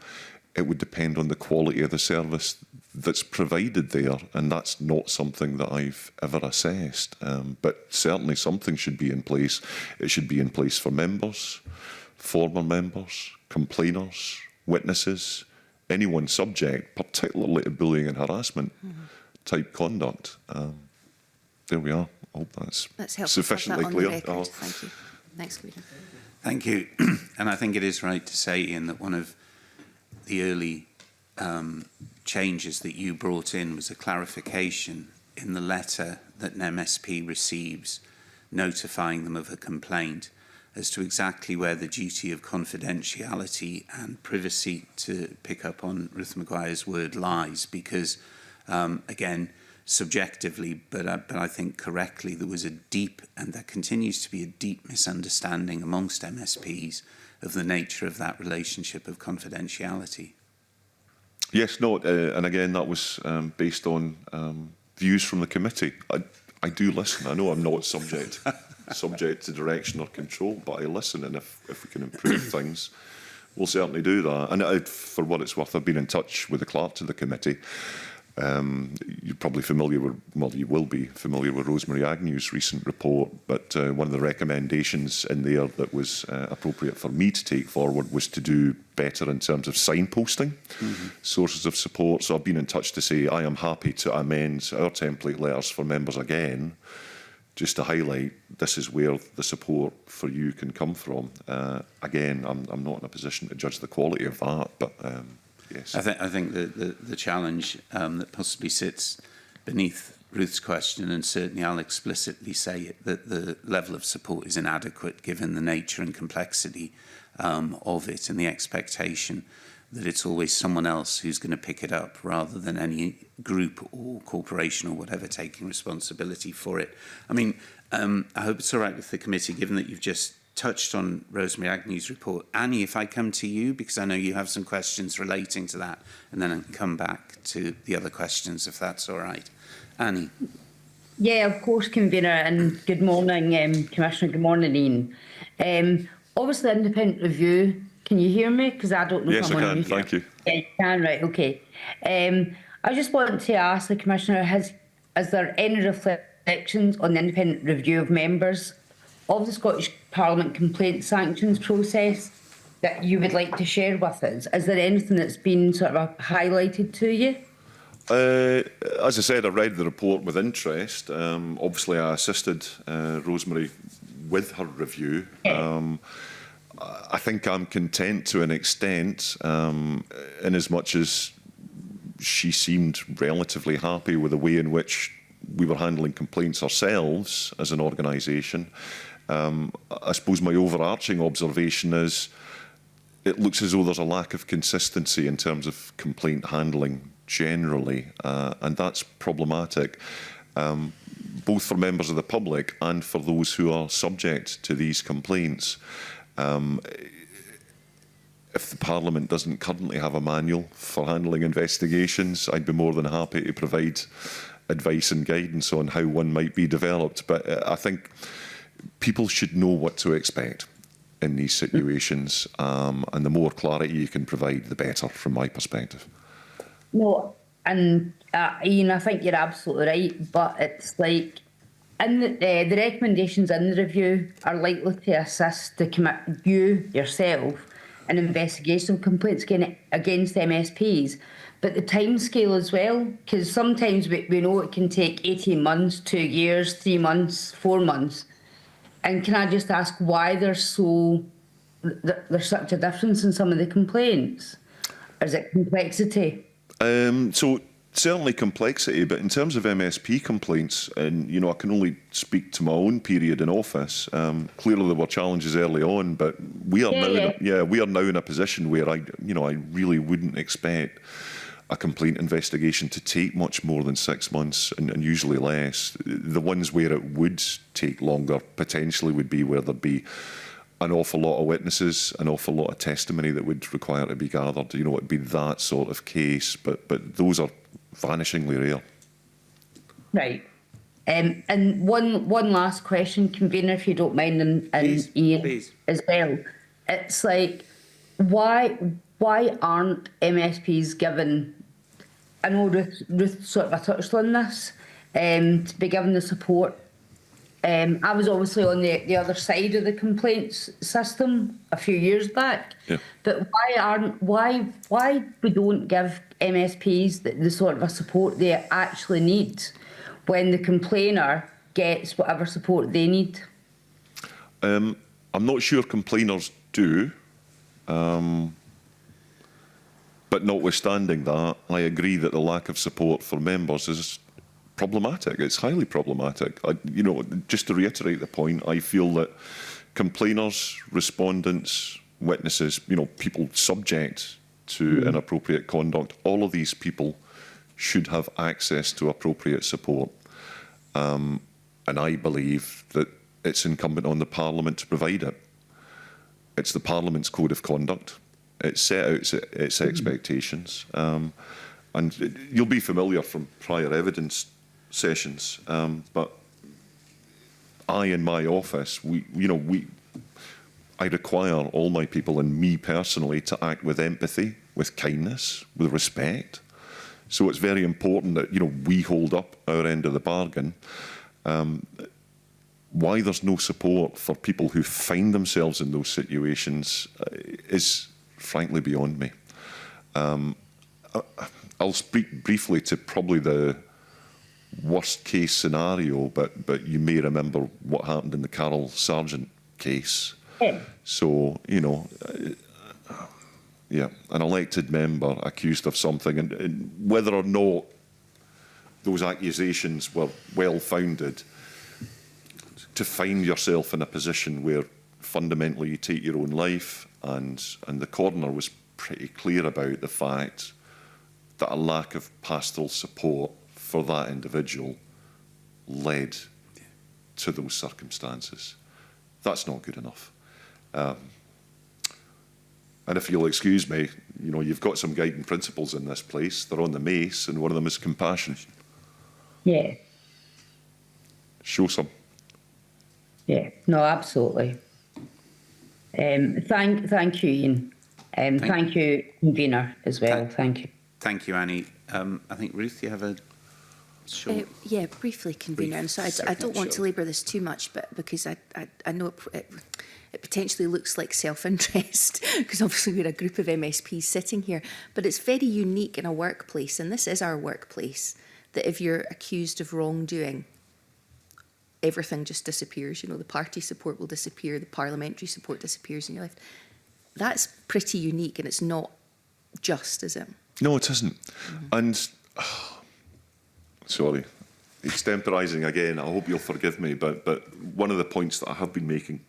Speaker 5: It would depend on the quality of the service that's provided there, and that's not something that I've ever assessed. But certainly something should be in place. It should be in place for members, former members, complainers, witnesses, anyone subject, particularly to bullying and harassment type conduct. There we are. I hope that's sufficiently clear.
Speaker 6: Thank you. Next, Commissioner.
Speaker 1: Thank you. And I think it is right to say, Ian, that one of the early changes that you brought in was a clarification in the letter that an MSP receives notifying them of a complaint as to exactly where the duty of confidentiality and privacy, to pick up on Ruth Maguire's word, lies. Because, again, subjectively, but I think correctly, there was a deep, and there continues to be a deep misunderstanding amongst MSPs of the nature of that relationship of confidentiality. Yes, no, and again, that was based on views from the committee.
Speaker 5: I do listen. I know I'm not subject to direction or control, but I listen, and if we can improve things, we'll certainly do that. And for what it's worth, I've been in touch with the clerk to the committee. You're probably familiar with, well, you will be familiar with Rosemary Agnew's recent report, but one of the recommendations in there that was appropriate for me to take forward was to do better in terms of signposting sources of support. So I've been in touch to say I am happy to amend our template letters for members again, just to highlight this is where the support for you can come from. Again, I'm not in a position to judge the quality of that, but yes.
Speaker 1: I think the challenge that possibly sits beneath Ruth's question, and certainly I'll explicitly say it, that the level of support is inadequate given the nature and complexity of it, and the expectation that it's always someone else who's going to pick it up rather than any group or corporation or whatever taking responsibility for it. I mean, I hope it's all right with the committee, given that you've just touched on Rosemary Agnew's report. Annie, if I come to you, because I know you have some questions relating to that, and then I can come back to the other questions, if that's all right. Annie.
Speaker 8: Yeah, of course, Convener, and good morning, Commissioner. Good morning, Ian. Obviously, independent review. Can you hear me? Because I don't know
Speaker 5: yes,
Speaker 8: if I'm
Speaker 5: I
Speaker 8: on
Speaker 5: can.
Speaker 8: mute.
Speaker 5: Thank you.
Speaker 8: Yeah, you can, right, okay. I just want to ask the Commissioner, is there any reflections on the independent review of members of the Scottish Parliament complaint sanctions process that you would like to share with us? Is there anything that's been sort of highlighted to you?
Speaker 5: As I said, I read the report with interest. Obviously, I assisted Rosemary with her review. I think I'm content to an extent, in as much as she seemed relatively happy with the way in which we were handling complaints ourselves as an organisation. I suppose my overarching observation is it looks as though there's a lack of consistency in terms of complaint handling generally, and that's problematic, both for members of the public and for those who are subject to these complaints. If the Parliament doesn't currently have a manual for handling investigations, I'd be more than happy to provide advice and guidance on how one might be developed. But I think people should know what to expect in these situations, and the more clarity you can provide, the better, from my perspective.
Speaker 8: No, and Ian, I think you're absolutely right, but it's like, and the recommendations in the review are likely to assist you yourself in investigation of complaints against MSPs, but the timescale as well, because sometimes we know it can take 18 months, 2 years, 3 months, 4 months. And can I just ask why there's such a difference in some of the complaints? Is it complexity?
Speaker 5: So certainly complexity, but in terms of MSP complaints, and I can only speak to my own period in office. Clearly there were challenges early on, but we are now in a position where I really wouldn't expect a complaint investigation to take much more than 6 months, and usually less. The ones where it would take longer potentially would be where there'd be an awful lot of witnesses, an awful lot of testimony that would require to be gathered. It'd be that sort of case, but those are vanishingly rare.
Speaker 8: Right. And one last question, Convener, if you don't mind, and Ian
Speaker 1: please.
Speaker 8: As well. It's like, why aren't MSPs given, I know Ruth sort of touched on this, to be given the support? I was obviously on the other side of the complaints system a few years back, but why we don't give MSPs the sort of a support they actually need when the complainer gets whatever support they need?
Speaker 5: I'm not sure complainers do, but notwithstanding that, I agree that the lack of support for members is problematic. It's highly problematic. Just to reiterate the point, I feel that complainers, respondents, witnesses, people subject to inappropriate conduct, all of these people should have access to appropriate support. And I believe that it's incumbent on the Parliament to provide it. It's the Parliament's code of conduct. It set out its expectations. And you'll be familiar from prior evidence sessions, but I in my office, I require all my people and me personally to act with empathy, with kindness, with respect. So it's very important that, we hold up our end of the bargain. Why there's no support for people who find themselves in those situations is frankly beyond me. I'll speak briefly to probably the worst case scenario, but you may remember what happened in the Carol Sargent case.
Speaker 8: Yeah.
Speaker 5: So, yeah, an elected member accused of something, and whether or not those accusations were well-founded, to find yourself in a position where fundamentally you take your own life, and the coroner was pretty clear about the fact that a lack of pastoral support for that individual led to those circumstances. That's not good enough. And if you'll excuse me, you've got some guiding principles in this place. They're on the mace, and one of them is compassion.
Speaker 8: Yeah.
Speaker 5: Show some.
Speaker 8: Yeah. No, absolutely. Thank you, Ian. Thank you, convener, as well. Thank you.
Speaker 1: Thank you, Annie. I think, Ruth, you have a short...
Speaker 6: Yeah, briefly, convener. And so I don't want to labour this too much, but because I know it potentially looks like self-interest, because obviously we're a group of MSPs sitting here, but it's very unique in a workplace, and this is our workplace, that if you're accused of wrongdoing, everything just disappears. The party support will disappear, the parliamentary support disappears, and you're left. That's pretty unique, and it's not just, is it?
Speaker 5: No, it isn't. And, sorry, extemporising again, I hope you'll forgive me, but one of the points that I have been making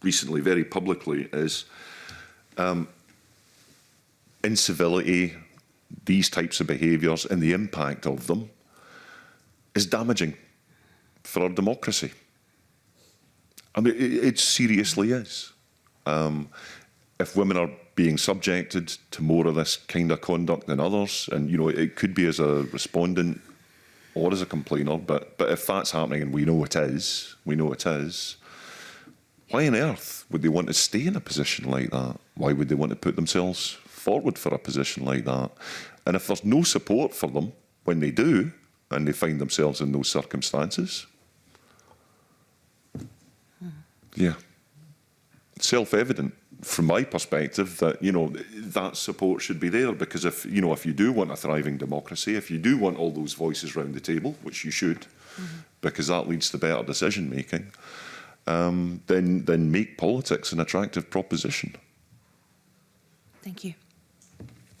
Speaker 5: recently very publicly is incivility, these types of behaviours and the impact of them is damaging for our democracy. I mean, it seriously is. If women are being subjected to more of this kind of conduct than others, and it could be as a respondent or as a complainer, but if that's happening, and we know it is, why on earth would they want to stay in a position like that? Why would they want to put themselves forward for a position like that? And if there's no support for them when they do, and they find themselves in those circumstances, yeah, it's self-evident from my perspective that, that support should be there, because if you do want a thriving democracy, if you do want all those voices round the table, which you should, because that leads to better decision-making, then make politics an attractive proposition.
Speaker 6: Thank you.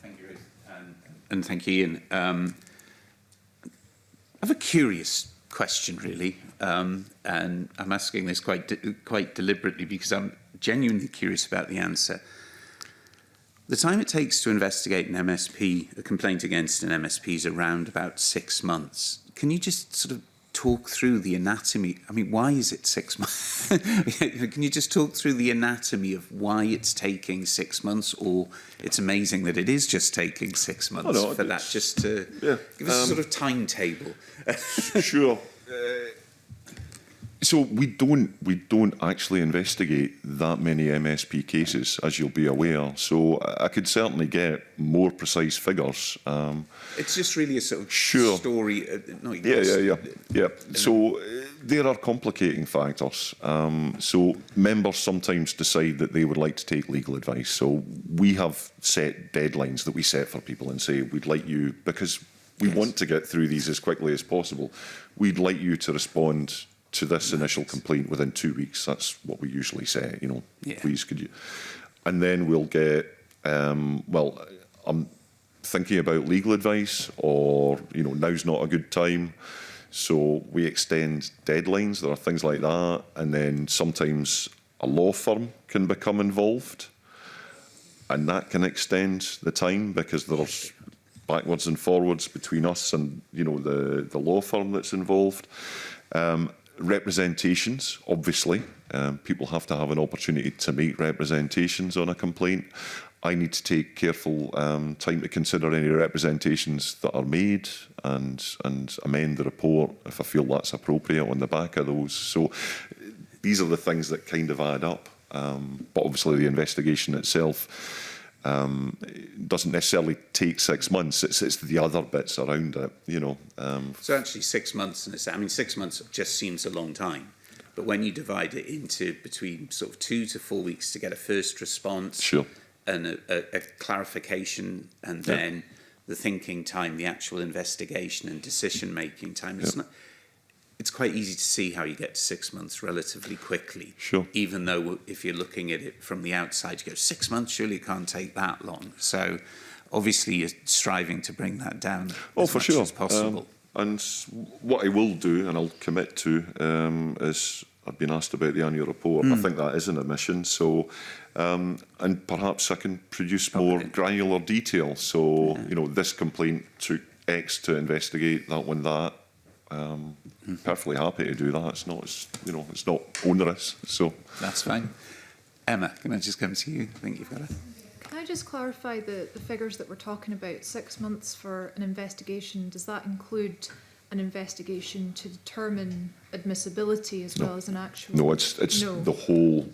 Speaker 1: Thank you, Ruth. And thank you, Ian. I have a curious question, really, and I'm asking this quite deliberately because I'm genuinely curious about the answer. The time it takes to investigate an MSP, a complaint against an MSP, is around about 6 months. Can you just sort of talk through the anatomy? I mean, why is it 6 months? Can you just talk through the anatomy of why it's taking 6 months, or it's amazing that it is just taking 6 months for that, just to give us a sort of timetable?
Speaker 5: Sure. So we don't actually investigate that many MSP cases, as you'll be aware. So I could certainly get more precise figures.
Speaker 1: It's just really a sort of story.
Speaker 5: Yeah. So there are complicating factors. So members sometimes decide that they would like to take legal advice. So we have set deadlines that we set for people and say, we'd like you, because we want to get through these as quickly as possible, we'd like you to respond to this initial complaint within 2 weeks. That's what we usually say, please could you. And then we'll get, well, I'm thinking about legal advice, or, now's not a good time. So we extend deadlines, there are things like that. And then sometimes a law firm can become involved, and that can extend the time because there's backwards and forwards between us and, the law firm that's involved. representations, obviously. People have to have an opportunity to make representations on a complaint. I need to take careful time to consider any representations that are made and amend the report if I feel that's appropriate on the back of those. So these are the things that kind of add up. But obviously the investigation itself doesn't necessarily take 6 months. It's the other bits around it, you know.
Speaker 1: So actually 6 months, I mean, 6 months just seems a long time. But when you divide it into between sort of 2 to 4 weeks to get a first response,
Speaker 5: Sure.
Speaker 1: and a clarification, and then the thinking time, the actual investigation and decision-making time, it's quite easy to see how you get to 6 months relatively quickly.
Speaker 5: Sure.
Speaker 1: Even though if you're looking at it from the outside, you go, 6 months, surely it can't take that long. So obviously you're striving to bring that down as much as possible.
Speaker 5: And what I will do, and I'll commit to, is I've been asked about the annual report. I think that is an omission. So, and perhaps I can produce more granular detail. So, you know, this complaint took X to investigate, that one that. Perfectly happy to do that. It's not, you know, it's not onerous. So
Speaker 1: that's fine. Emma, can I just come to you? I think you've got it.
Speaker 7: Can I just clarify the figures that we're talking about? 6 months for an investigation, does that include an investigation to determine admissibility as well as an actual?
Speaker 5: No, it's the whole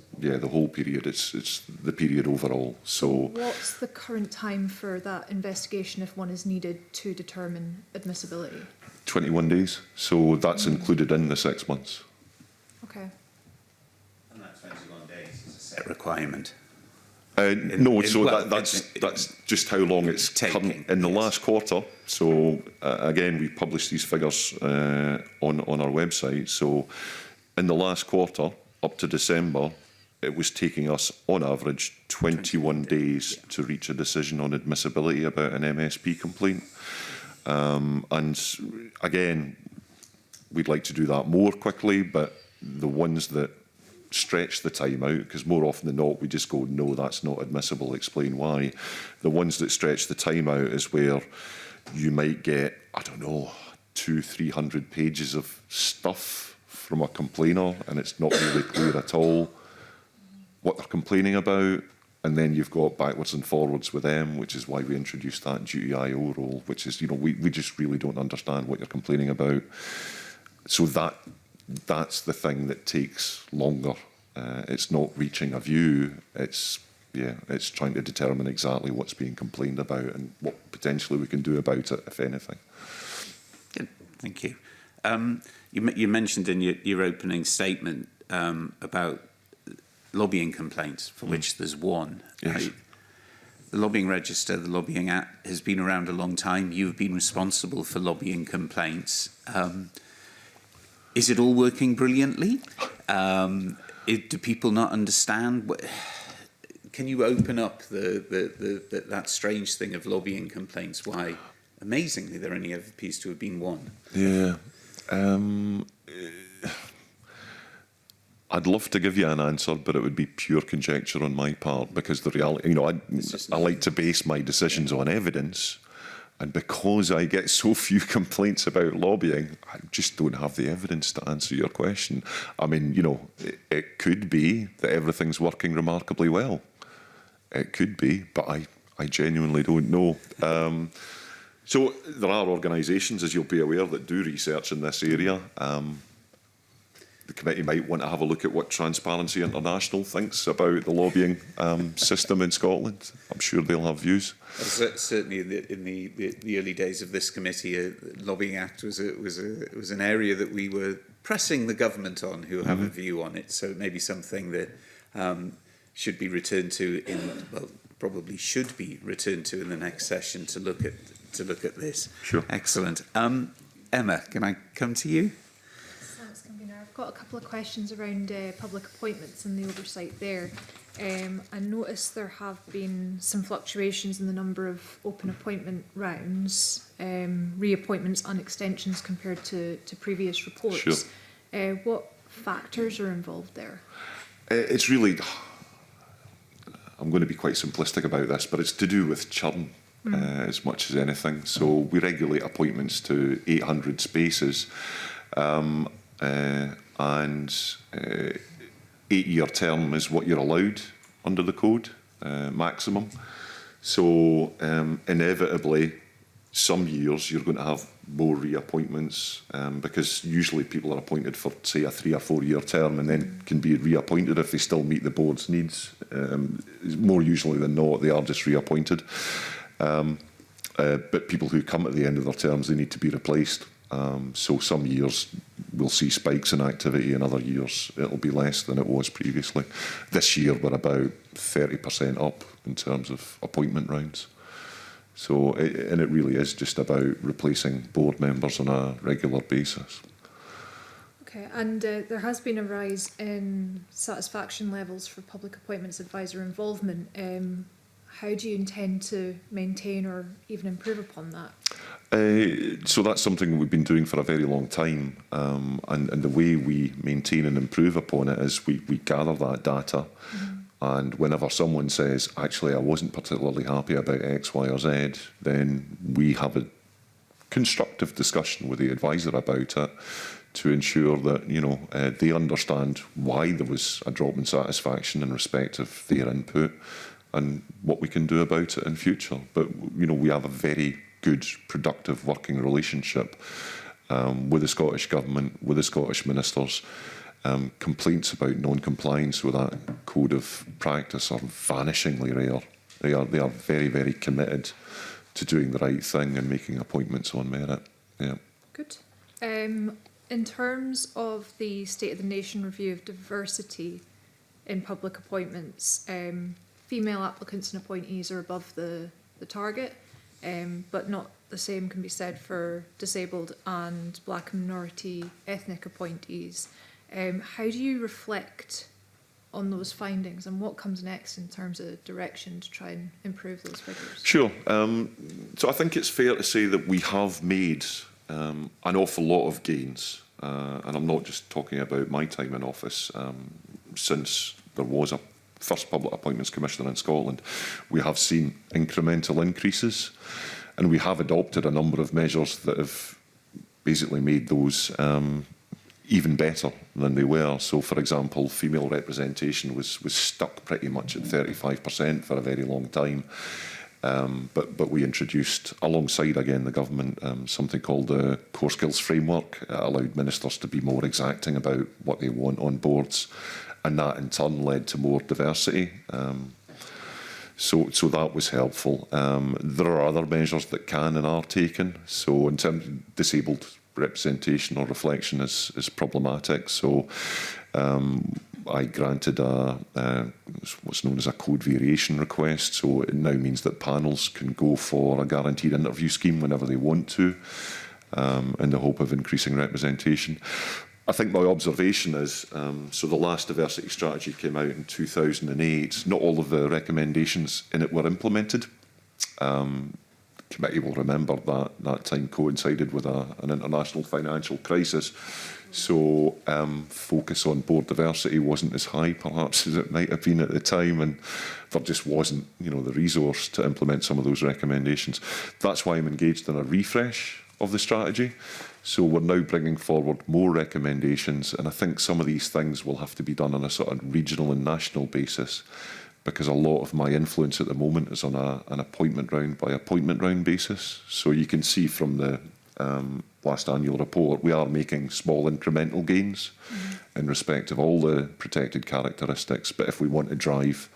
Speaker 5: period. It's the period overall. So
Speaker 7: what's the current time for that investigation if one is needed to determine admissibility?
Speaker 5: 21 days. So that's included in the 6 months.
Speaker 7: Okay.
Speaker 1: And that 21 days is a set requirement.
Speaker 5: That's just how long it's taken in the last quarter. So again, we published these figures on our website. So in the last quarter, up to December, it was taking us on average 21 days to reach a decision on admissibility about an MSP complaint. And again, we'd like to do that more quickly, but the ones that stretch the time out, because more often than not we just go, no, that's not admissible, explain why. The ones that stretch the time out is where you might get, I don't know, 200-300 pages of stuff from a complainer and it's not really clear at all what they're complaining about, and then you've got backwards and forwards with them, which is why we introduced that duty IO role, which is, you know, we just really don't understand what you're complaining about. So that's the thing that takes longer. It's not reaching a view. It's trying to determine exactly what's being complained about and what potentially we can do about it, if anything.
Speaker 1: Good, thank you. You mentioned in your opening statement about lobbying complaints, for which there's one.
Speaker 5: Yes.
Speaker 1: The Lobbying Register, the Lobbying Act, has been around a long time. You've been responsible for lobbying complaints. Is it all working brilliantly? Do people not understand? Can you open up that strange thing of lobbying complaints? Why, amazingly, there only ever appears to have been one. Yeah.
Speaker 5: I'd love to give you an answer, but it would be pure conjecture on my part, because the reality, you know, I like to base my decisions on evidence. And because I get so few complaints about lobbying, I just don't have the evidence to answer your question. I mean, you know, it could be that everything's working remarkably well. It could be, but I genuinely don't know. So there are organisations, as you'll be aware, that do research in this area. The committee might want to have a look at what Transparency International thinks about the lobbying system in Scotland. I'm sure they'll have views.
Speaker 1: Certainly, in the early days of this committee, the Lobbying Act was an area that we were pressing the government on, who have a view on it. So it may be something that should be returned to probably should be returned to in the next session to look at this.
Speaker 5: Sure.
Speaker 1: Excellent. Emma, can I come to you?
Speaker 7: Thanks, Convener. I've got a couple of questions around public appointments and the oversight there. I noticed there have been some fluctuations in the number of open appointment rounds, reappointments and extensions compared to previous reports.
Speaker 5: Sure.
Speaker 7: What factors are involved there?
Speaker 5: It's really, I'm going to be quite simplistic about this, but it's to do with churn as much as anything. So we regulate appointments to 800 spaces. And and 8-year term is what you're allowed under the code, maximum. So inevitably, some years you're going to have more reappointments because usually people are appointed for, say, a 3 or 4 year term and then can be reappointed if they still meet the board's needs. More usually than not, they are just reappointed. But people who come at the end of their terms, they need to be replaced. So some years we'll see spikes in activity, and other years it'll be less than it was previously. This year we're about 30% up in terms of appointment rounds. So, and it really is just about replacing board members on a regular basis.
Speaker 7: Okay, and there has been a rise in satisfaction levels for public appointments advisor involvement. How do you intend to maintain or even improve upon that?
Speaker 5: So that's something we've been doing for a very long time, and the way we maintain and improve upon it is we gather that data, and whenever someone says, actually I wasn't particularly happy about X, Y or Z, then we have a constructive discussion with the advisor about it to ensure that, you know, they understand why there was a drop in satisfaction in respect of their input and what we can do about it in future. But, you know, we have a very good, productive working relationship with the Scottish Government, with the Scottish ministers. Complaints about non-compliance with that code of practice are vanishingly rare. They are very, very committed to doing the right thing and making appointments on merit. Yeah.
Speaker 7: Good. In terms of the State of the Nation review of diversity in public appointments, female applicants and appointees are above the target, but not the same can be said for disabled and black and minority ethnic appointees. How do you reflect on those findings, and what comes next in terms of direction to try and improve those figures?
Speaker 5: Sure. So I think it's fair to say that we have made an awful lot of gains, and I'm not just talking about my time in office. Since there was a first Public Appointments Commissioner in Scotland, we have seen incremental increases, and we have adopted a number of measures that have basically made those even better than they were. So, for example, female representation was stuck pretty much at 35% for a very long time. But we introduced, alongside again the government, something called the Core Skills Framework. It allowed ministers to be more exacting about what they want on boards, and that in turn led to more diversity. So that was helpful. There are other measures that can and are taken. So in terms of disabled representation or reflection is problematic. So I granted what's known as a code variation request. So it now means that panels can go for a guaranteed interview scheme whenever they want to, in the hope of increasing representation. I think my observation is, so the last diversity strategy came out in 2008. Not all of the recommendations in it were implemented. The committee will remember that time coincided with an international financial crisis. So focus on board diversity wasn't as high, perhaps, as it might have been at the time, and there just wasn't, you know, the resource to implement some of those recommendations. That's why I'm engaged in a refresh of the strategy. So we're now bringing forward more recommendations, and I think some of these things will have to be done on a sort of regional and national basis, because a lot of my influence at the moment is on an appointment round by appointment round basis. So you can see from the last annual report, we are making small incremental gains in respect of all the protected characteristics. But if we want to drive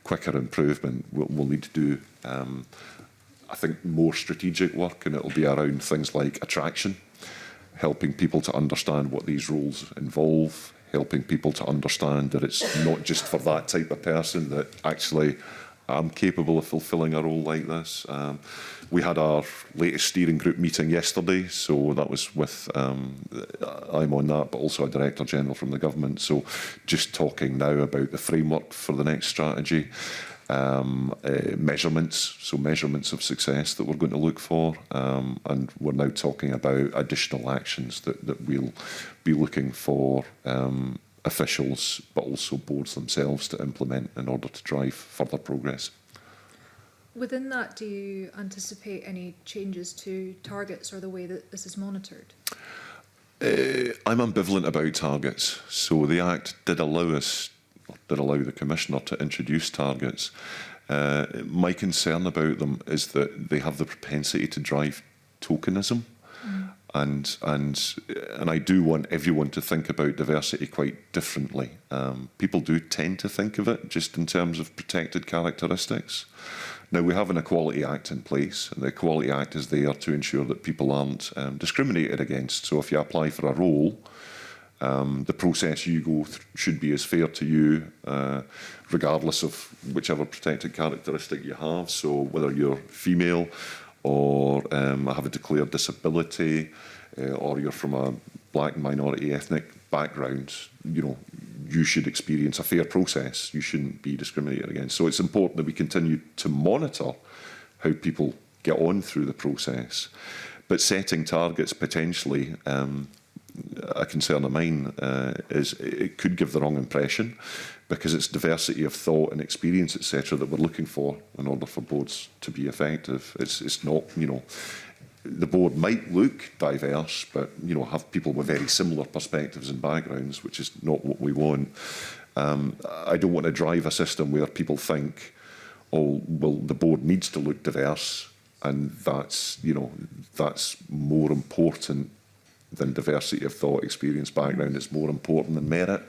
Speaker 5: quicker improvement, we'll need to do, I think, more strategic work, and it'll be around things like attraction, helping people to understand what these roles involve, helping people to understand that it's not just for that type of person, that actually I'm capable of fulfilling a role like this. We had our latest steering group meeting yesterday, so that was with, I'm on that, but also a Director General from the government. So just talking now about the framework for the next strategy, measurements, so measurements of success that we're going to look for, and we're now talking about additional actions that we'll be looking for officials, but also boards themselves to implement in order to drive further progress.
Speaker 7: Within that, do you anticipate any changes to targets or the way that this is monitored?
Speaker 5: I'm ambivalent about targets. So the Act did allow the Commissioner to introduce targets. My concern about them is that they have the propensity to drive tokenism. And I do want everyone to think about diversity quite differently. People do tend to think of it just in terms of protected characteristics. Now, we have an Equality Act in place, and the Equality Act is there to ensure that people aren't discriminated against. So if you apply for a role, the process you go through should be as fair to you, regardless of whichever protected characteristic you have. So whether you're female, or have a declared disability, or you're from a black minority ethnic background, you should experience a fair process. You shouldn't be discriminated against. So it's important that we continue to monitor how people get on through the process. But setting targets potentially, a concern of mine is it could give the wrong impression, because it's diversity of thought and experience, etc., that we're looking for in order for boards to be effective. It's not, the board might look diverse, but have people with very similar perspectives and backgrounds, which is not what we want. I don't want to drive a system where people think, oh, well, the board needs to look diverse, and that's more important than diversity of thought, experience, background. It's more important than merit.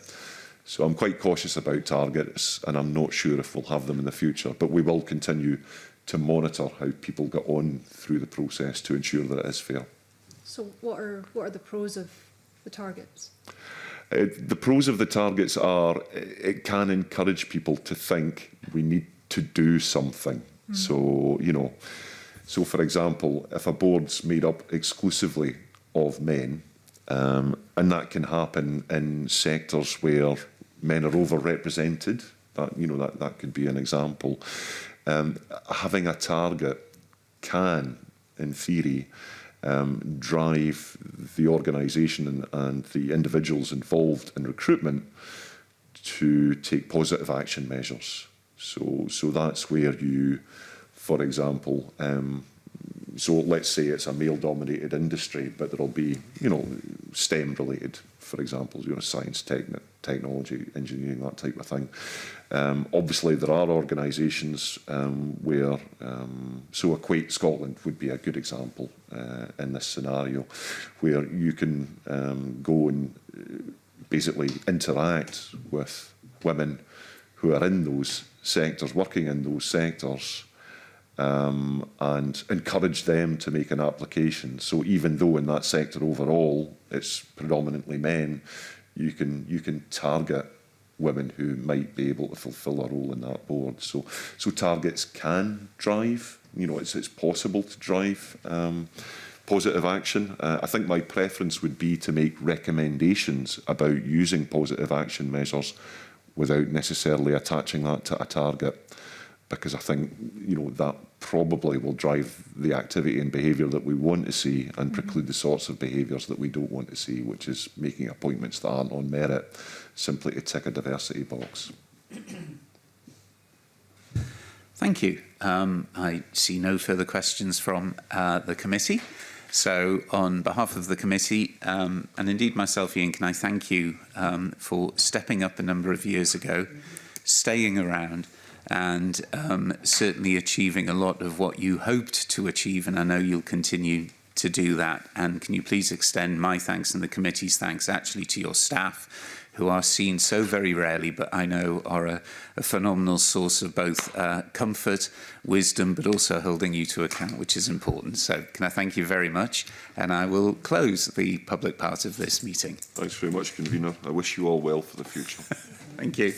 Speaker 5: So I'm quite cautious about targets, and I'm not sure if we'll have them in the future. But we will continue to monitor how people get on through the process to ensure that it is fair.
Speaker 7: So what are the pros of the targets?
Speaker 5: The pros of the targets are it can encourage people to think we need to do something. So, so for example, if a board's made up exclusively of men, and that can happen in sectors where men are overrepresented. That could be an example. Having a target can, in theory, drive the organisation and the individuals involved in recruitment to take positive action measures. So that's where you, for example, so let's say it's a male-dominated industry, but there'll be, STEM-related, for example, science, technology, engineering, that type of thing. Obviously, there are organisations where, so Equate Scotland would be a good example in this scenario, where you can go and basically interact with women who are in those sectors, working in those sectors, and encourage them to make an application. So even though in that sector overall it's predominantly men, you can target women who might be able to fulfil a role in that board. So targets can drive. It's possible to drive positive action. I think my preference would be to make recommendations about using positive action measures without necessarily attaching that to a target, because I think that probably will drive the activity and behaviour that we want to see and preclude the sorts of behaviours that we don't want to see, which is making appointments that aren't on merit simply to tick a diversity box.
Speaker 1: Thank you. I see no further questions from the committee. So on behalf of the committee, and indeed myself, Ian, can I thank you for stepping up a number of years ago, staying around, and certainly achieving a lot of what you hoped to achieve, and I know you'll continue to do that. And can you please extend my thanks and the committee's thanks actually to your staff, who are seen so very rarely, but I know are a phenomenal source of both comfort, wisdom, but also holding you to account, which is important. So can I thank you very much, and I will close the public part of this meeting.
Speaker 5: Thanks very much, Convener. I wish you all well for the future.
Speaker 1: Thank you.